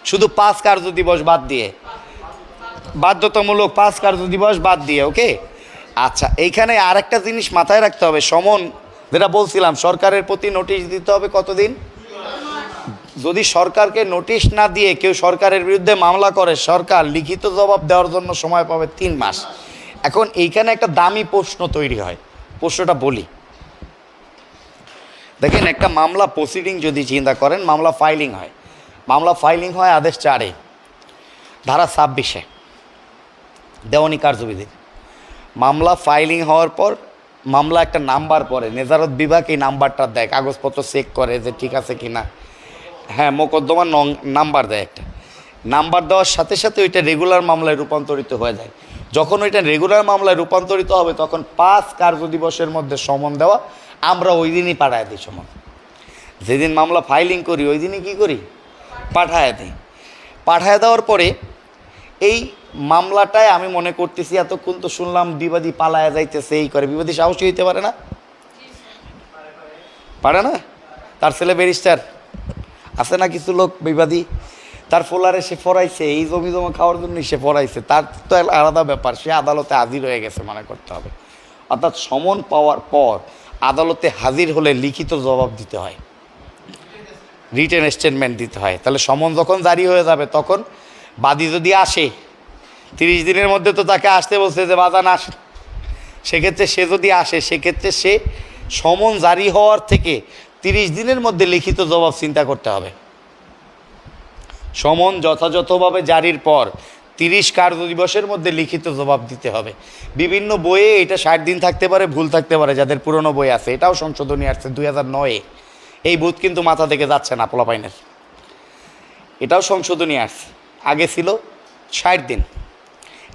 শুধু 5 কার্য দিবস বাদ দিয়ে, বাধ্যতামূলক 5 কার্য দিবস বাদ দিয়ে। ওকে, আচ্ছা এইখানে আর একটা জিনিস মাথায় রাখতে হবে, সমন যেটা বলছিলাম, সরকারের প্রতি নোটিশ দিতে হবে কতদিন? যদি সরকারকে নোটিশ না দিয়ে কেউ সরকারের বিরুদ্ধে মামলা করে, সরকার লিখিত জবাব দেওয়ার জন্য সময় পাবে 3 মাস। এখন এইখানে একটা দামি প্রশ্ন তৈরি হয়, প্রশ্নটা বলি। দেখেন, একটা মামলা প্রসিডিং যদি চিন্তা করেন, মামলা ফাইলিং হয়, মামলা ফাইলিং হয় আদেশ 4-এ, ধারা 26-এ দেওয়ানি কার্যবিধি। মামলা ফাইলিং হওয়ার পর মামলা একটা নাম্বার পড়ে, নেজারত বিভাগ এই নাম্বারটা দেয়, কাগজপত্র চেক করে যে ঠিক আছে কি না। হ্যাঁ, মোকদ্দমার নাম্বার দেয় একটা, নাম্বার দেওয়ার সাথে সাথে ওইটা রেগুলার মামলায় রূপান্তরিত হয়ে যায়। যখন ওইটা রেগুলার মামলায় রূপান্তরিত হবে তখন 5 কার্য দিবসের মধ্যে সমন দেওয়া, আমরা ওই দিনই পাঠায় দিই সমন। যেদিন মামলা ফাইলিং করি ওই দিনই কী করি? পাঠায় দিই। পাঠায় দেওয়ার পরে এই মামলাটায় আমি মনে করতেছি, এতক্ষণ তো শুনলাম বিবাদী পালায়া যাইতেছে, এই করে, বিবাদী সাহসী হইতে পারে না? পারে না? তার ছেলে ব্যারিস্টার আছে না কিছু লোক বিবাদী, তার ফোলারে সে ফরাইছে, এই জমি জমা খাওয়ার জন্য সে ফরাইছে, তার তো আলাদা ব্যাপার, সে আদালতে হাজির হয়ে গেছে মনে করতে হবে। অর্থাৎ সমন পাওয়ার পর আদালতে হাজির হলে লিখিত জবাব দিতে হয়, রিটেন স্টেটমেন্ট দিতে হয়। তাহলে সমন যখন জারি হয়ে যাবে তখন বাদী যদি আসে, 30 দিনের মধ্যে তো তাকে আসতে বলছে যে বাজান আসে, সেক্ষেত্রে সে যদি আসে সেক্ষেত্রে সে সমন জারি হওয়ার থেকে 30 দিনের মধ্যে লিখিত জবাব চিন্তা করতে হবে। সমন যথাযথভাবে জারির পর 30 কার্যদিবসের মধ্যে লিখিত জবাব দিতে হবে। বিভিন্ন বইয়ে এটা 60 দিন থাকতে পারে, ভুল থাকতে পারে, যাদের পুরনো বই আছে। এটাও সংশোধনী আসছে 2009-এ, এই বুথ কিন্তু মাথা থেকে যাচ্ছে না পোলাপাইনের, এটাও সংশোধনী আসছে। আগে ছিল 60 দিন,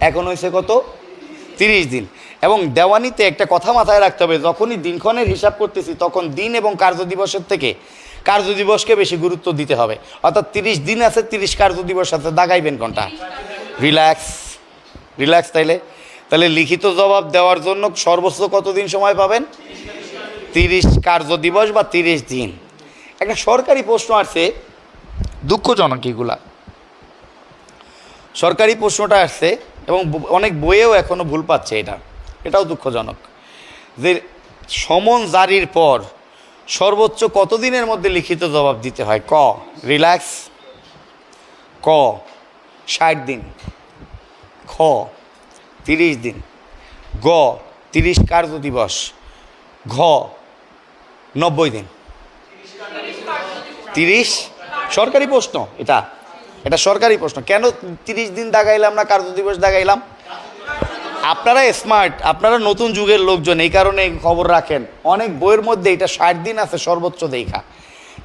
এখন হয়েছে কত? 30 দিন। এবং দেওয়ানিতে একটা কথা মাথায় রাখতে হবে, যখনই দিনক্ষণের হিসাব করতেছি তখন দিন এবং কার্যদিবসের থেকে কার্যদিবসকে বেশি গুরুত্ব দিতে হবে। অর্থাৎ 30 দিন আছে, 30 কার্যদিবস আছে, দাগাইবেন কোনটা? Relax relax. তাহলে লিখিত জবাব দেওয়ার জন্য সর্বোচ্চ কতদিন সময় পাবেন? 30 কার্যদিবস বা 30 দিন। একটা সরকারি প্রশ্ন আসছে, দুঃখজনক এগুলা সরকারি প্রশ্নটা আসছে এবং অনেক বইয়েও এখনও ভুল পাচ্ছে, এটাও দুঃখজনক, যে সমন জারির পর সর্বোচ্চ কতদিনের মধ্যে লিখিত জবাব দিতে হয়? ক রিল্যাক্স, ক 60 দিন, খ 30 দিন, গ 30 কার্যদিবস, ঘ 90 দিন। 30 সরকারি প্রশ্ন, এটা সরকারি প্রশ্ন। কেন 30 দিন দাগাইলাম না কার্যদিবস দাগাইলাম? আপনারা স্মার্ট, আপনারা নতুন যুগের লোকজন, এই কারণে খবর রাখেন। অনেক বইয়ের মধ্যে এটা 60 দিন আছে সর্বোচ্চ দেখা,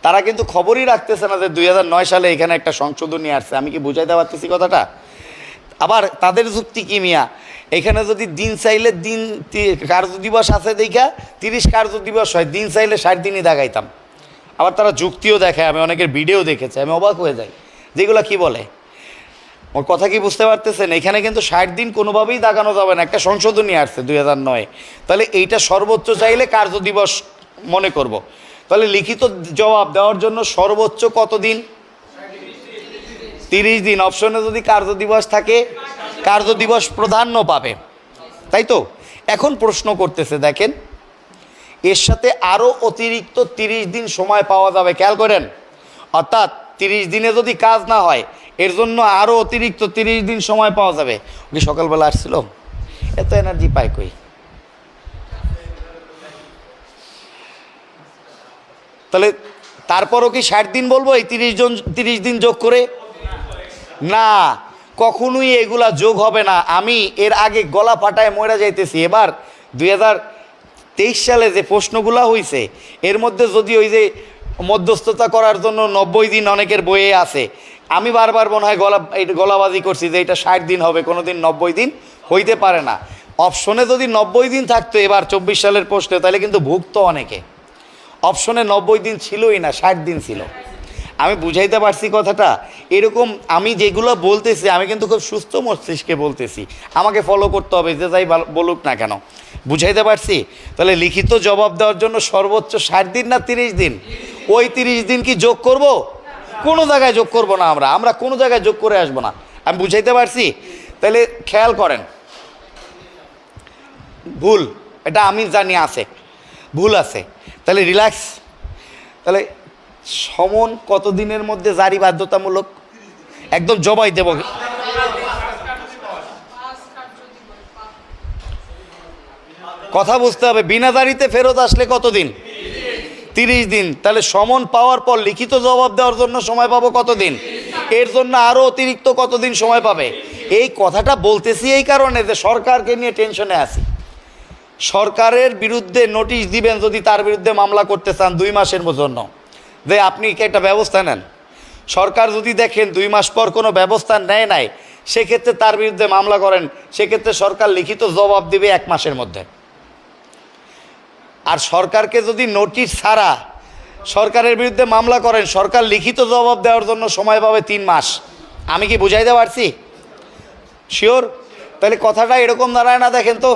তারা কিন্তু খবরই রাখতেছে না যে 2009 সালে এখানে একটা সংশোধনী আসছে। আমি কি বুঝাইতে পারতেছি কথাটা? আবার তাদের যুক্তি কি মিয়া, এখানে যদি দিন চাইলে দিন কার্যদিবস আছে দেখা 30 কার্যদিবস হয়, দিন চাইলে 60 দিনই দাগাইতাম। আবার তারা যুক্তিও দেখায়, আমি অনেকের ভিডিও দেখেছি, আমি অবাক হয়ে যাই যেগুলো কি বলে। ওর কথা কি বুঝতে পারতেছেন? এখানে কিন্তু 60 দিন কোনোভাবেই দাগানো যাবে না, একটা সংশোধনী আসছে 2009। তাহলে এইটা সর্বোচ্চ চাইলে কার্যদিবস মনে করব। তাহলে লিখিত জবাব দেওয়ার জন্য সর্বোচ্চ কত দিন? 30 দিন। অপশনে যদি কার্যদিবস থাকে, কার্যদিবস প্রাধান্য পাবে, তাই তো? এখন প্রশ্ন করতেছে, দেখেন এর সাথে আরও অতিরিক্ত 30 দিন সময় পাওয়া যাবে, খেয়াল করেন। অর্থাৎ 30 দিনে যদি কাজ না হয়, এর জন্য আরও অতিরিক্ত 30 দিন সময় পাওয়া যাবে। ওই সকালবেলা আসছিল, এত এনার্জি পায় কই? তাহলে তারপরও কি 60 দিন বলবো এই 30 দিন যোগ করে? না, কখনোই এগুলা যোগ হবে না। আমি এর আগে গলা ফাটায় মরে যাইতেছি। এবার 2023 সালে যে প্রশ্নগুলা হয়েছে এর মধ্যে যদি ওই যে মধ্যস্থতা করার জন্য 90 দিন অনেকের বইয়ে আছে, আমি বারবার মনে হয় গলাবাজি করছি যে এটা 60 দিন হবে, কোনো দিন 90 দিন হইতে পারে না। অপশনে যদি 90 দিন থাকতো এবার 24 সালের প্রশ্নে, তাহলে কিন্তু ভুগতো অনেকে। অপশনে 90 দিন ছিলই না, 60 দিন ছিল। আমি বুঝাইতে পারছি কথাটা? এরকম আমি যেগুলো বলতেছি আমি কিন্তু খুব সুস্থ মস্তিষ্কে বলতেছি, আমাকে ফলো করতে হবে, যে যাই বলুক না কেন। বুঝাইতে পারছি? তাহলে লিখিত জবাব দেওয়ার জন্য সর্বোচ্চ 60 দিন না 30 দিন? ওই 30 দিন কি যোগ করব? কোনো জায়গায় যোগ করব না, আমরা কোনো জায়গায় যোগ করে আসবো না। আমি বুঝাইতে পারছি? তাহলে খেয়াল করেন, ভুল, এটা আমি জানি আছে, ভুল আছে। তাহলে রিল্যাক্স। তাহলে সমন কত দিনের মধ্যে জারি বাধ্যতামূলক? একদম জবাই দেব, কথা বুঝতে হবে। বিনা জারিতে ফেরত আসলে কতদিন? 30 দিন। তাহলে সমন পাওয়ার পর লিখিত জবাব দেওয়ার জন্য সময় পাবো কতদিন? এর জন্য আরও অতিরিক্ত কতদিন সময় পাবে? এই কথাটা বলতেছি এই কারণে যে সরকারকে নিয়ে টেনশনে আছি। সরকারের বিরুদ্ধে নোটিশ দিবেন যদি তার বিরুদ্ধে মামলা করতে চান 2 মাসের জন্য, যে আপনি কি একটা ব্যবস্থা নেন। সরকার যদি দেখেন 2 মাস পর কোনো ব্যবস্থা নেয় নাই, সেক্ষেত্রে তার বিরুদ্ধে মামলা করেন, সেক্ষেত্রে সরকার লিখিত জবাব দিবে 1 মাসের মধ্যে। আর সরকারকে যদি নোটিশ ছাড়া সরকারের বিরুদ্ধে মামলা করেন, সরকার লিখিত জবাব দেওয়ার জন্য সময় পাবে 3 মাস। আমি কি বুঝাইতে পারছি? শিওর? তাহলে কথাটা এরকম দাঁড়ায় না, দেখেন তো।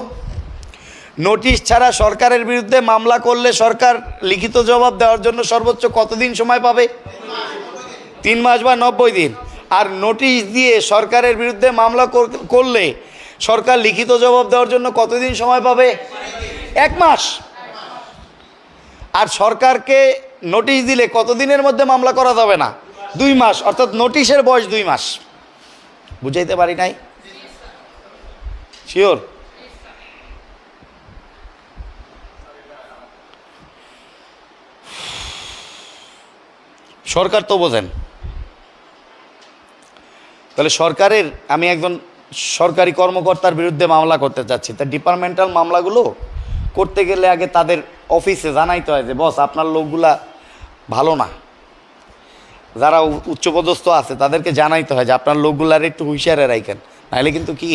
নোটিশ ছাড়া সরকারের বিরুদ্ধে মামলা করলে সরকার লিখিত জবাব দেওয়ার জন্য সর্বোচ্চ কতদিন সময় পাবে? 3 মাস বা 90 দিন। আর নোটিশ দিয়ে সরকারের বিরুদ্ধে মামলা করলে সরকার লিখিত জবাব দেওয়ার জন্য কতদিন সময় পাবে? 1 মাস। আর সরকারকে নোটিশ দিলে কতদিনের মধ্যে মামলা করা যাবে না? 2 মাস, অর্থাৎ নোটিশের বয়স 2 মাস। বুঝাইতে পারি নাই? শিওর? সরকার তো বোঝেন। তাহলে সরকারের, আমি একজন সরকারি কর্মকর্তার বিরুদ্ধে মামলা করতে চাচ্ছি, তা ডিপার্টমেন্টাল মামলাগুলো করতে গেলে আগে তাদের অফিসে জানাইতে হয় যে বস আপনার লোকগুলা ভালো না, যারা উচ্চপদস্থ আছে তাদেরকে জানাইতে হয় যে আপনার লোকগুলার একটু হুঁশিয়ারে রাখেন, নাহলে কিন্তু কি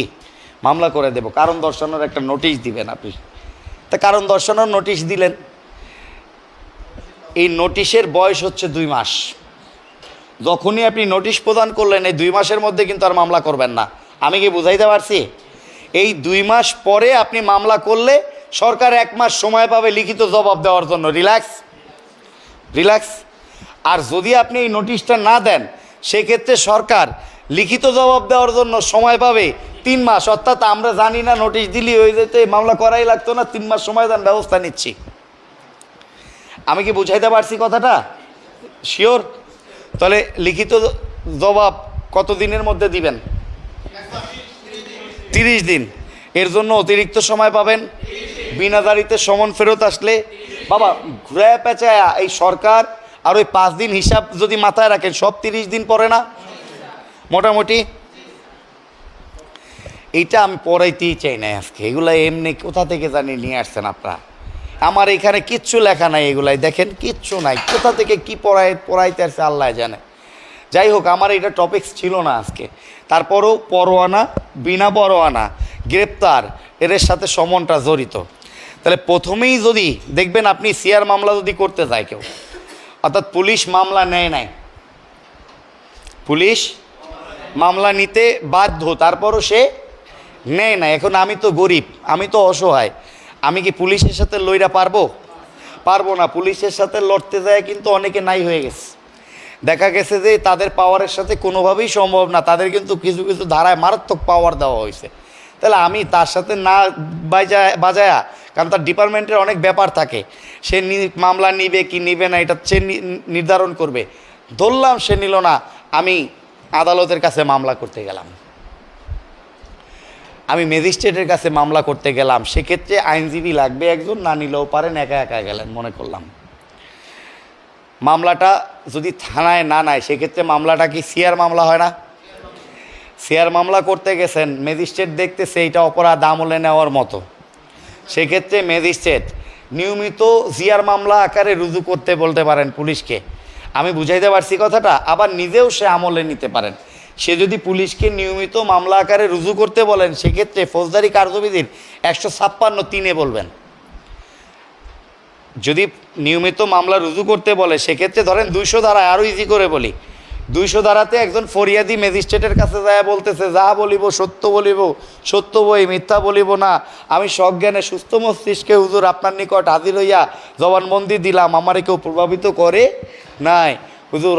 মামলা করে দেব। কারণ দর্শানোর একটা নোটিশ দিবেন আপনি, তা কারণ দর্শানোর নোটিশ দিলেন, এই নোটিশের বয়স হচ্ছে 2 মাস। যখনই আপনি নোটিশ প্রদান করলেন এই 2 মাসের মধ্যে কিন্তু আর মামলা করবেন না। আমি কি বুঝাইতে পারছি? এই 2 মাস পরে আপনি মামলা করলে সরকার 1 মাস সময় পাবে লিখিত জবাব দেওয়ার জন্য। Relax relax. আর যদি আপনি এই নোটিশটা না দেন সেক্ষেত্রে সরকার লিখিত জবাব দেওয়ার জন্য সময় পাবে 3 মাস। অর্থাৎ আমরা জানি না নোটিশ দিলি হয়ে যেতে মামলা করাই লাগতো না, 3 মাস সময় দেন, ব্যবস্থা নিচ্ছি। আমি কি বুঝাইতে পারছি কথাটা? শিওর? তাহলে লিখিত জবাব কত দিনের মধ্যে দিবেন? 30 দিন। এর জন্য অতিরিক্ত সময় পাবেন। বিনাদারিতে সমন ফেরত আসলে বাবা ঘুরায় পেঁচায় এই সরকার আর ওই 5 দিন হিসাব যদি মাথায় রাখেন, সব 30 দিন পরে না মোটামুটি। এইটা আমি পড়াইতেই চাই না আজকে, এগুলা এমনি কোথা থেকে জানি নিয়ে আসছেন আপনারা। আমার এখানে কিচ্ছু লেখা নাই, এগুলাই দেখেন কিচ্ছু নাই, কোথা থেকে কি পড়াইতে আসছে আল্লাহ জানে। যাই হোক, আমার এটা টপিকস ছিল না আজকে। তারপরও পরোয়ানা, বিনা পরোয়ানা, গ্রেপ্তার, এর সাথে সমনটা জড়িত। তাহলে প্রথমেই যদি দেখবেন আপনি সিআর মামলা যদি করতে যায় কেউ, অর্থাৎ পুলিশ মামলা নেয় নাই, পুলিশ মামলা নিতে বাধ্য, তারপরও সে নেয় না। এখন আমি তো গরিব, আমি তো অসহায়, আমি কি পুলিশের সাথে লইরা পারবো না। পুলিশের সাথে লড়তে যায় কিন্তু অনেকে নাই হয়ে গেছে। দেখা গেছে যে তাদের পাওয়ারের সাথে কোনোভাবেই সম্ভব না, তাদের কিন্তু কিছু কিছু ধারায় মারাত্মক পাওয়ার দেওয়া হয়েছে। তাহলে আমি তার সাথে না বাজায়া, কারণ তার ডিপার্টমেন্টের অনেক ব্যাপার থাকে, সে মামলা নিবে কি নিবে না এটা সে নির্ধারণ করবে। ধরলাম সে নিল না, আমি আদালতের কাছে মামলা করতে গেলাম, আমি ম্যাজিস্ট্রেটের কাছে মামলা করতে গেলাম, সেক্ষেত্রে আইনজীবী লাগবে একজন, না নিলেও পারেন, একা একা গেলেন মনে করলাম। মামলাটা যদি থানায় না নেয় সেক্ষেত্রে মামলাটা কি সিআর মামলা হয় না? সিআর মামলা করতে গেছেন, ম্যাজিস্ট্রেট দেখতেছে এইটা অপরাধ আমলে নেওয়ার মতো, সেক্ষেত্রে ম্যাজিস্ট্রেট নিয়মিত সিআর মামলা আকারে রুজু করতে বলতে পারেন পুলিশকে। আমি বুঝাইতে পারছি কথাটা? আবার নিজেও সে আমলে নিতে পারেন। সে যদি পুলিশকে নিয়মিত মামলা আকারে রুজু করতে বলেন সেক্ষেত্রে ফৌজদারি কার্যবিধির 156(3) বলবেন। যদি নিয়মিত মামলা রুজু করতে বলে সেক্ষেত্রে ধরেন 200 ধারায়, আরও ইজি করে বলি, 200 ধারাতে একজন ফরিয়াদি ম্যাজিস্ট্রেটের কাছে যায় বলতেছে, যা বলিব সত্য বলিব, সত্য বই মিথ্যা বলিব না, আমি সজ্ঞানে সুস্থ মস্তিষ্কে হুজুর আপনার নিকট হাজির হইয়া জবানবন্দি দিলাম, আমারে কেউ প্রভাবিত করে নাই হুজুর।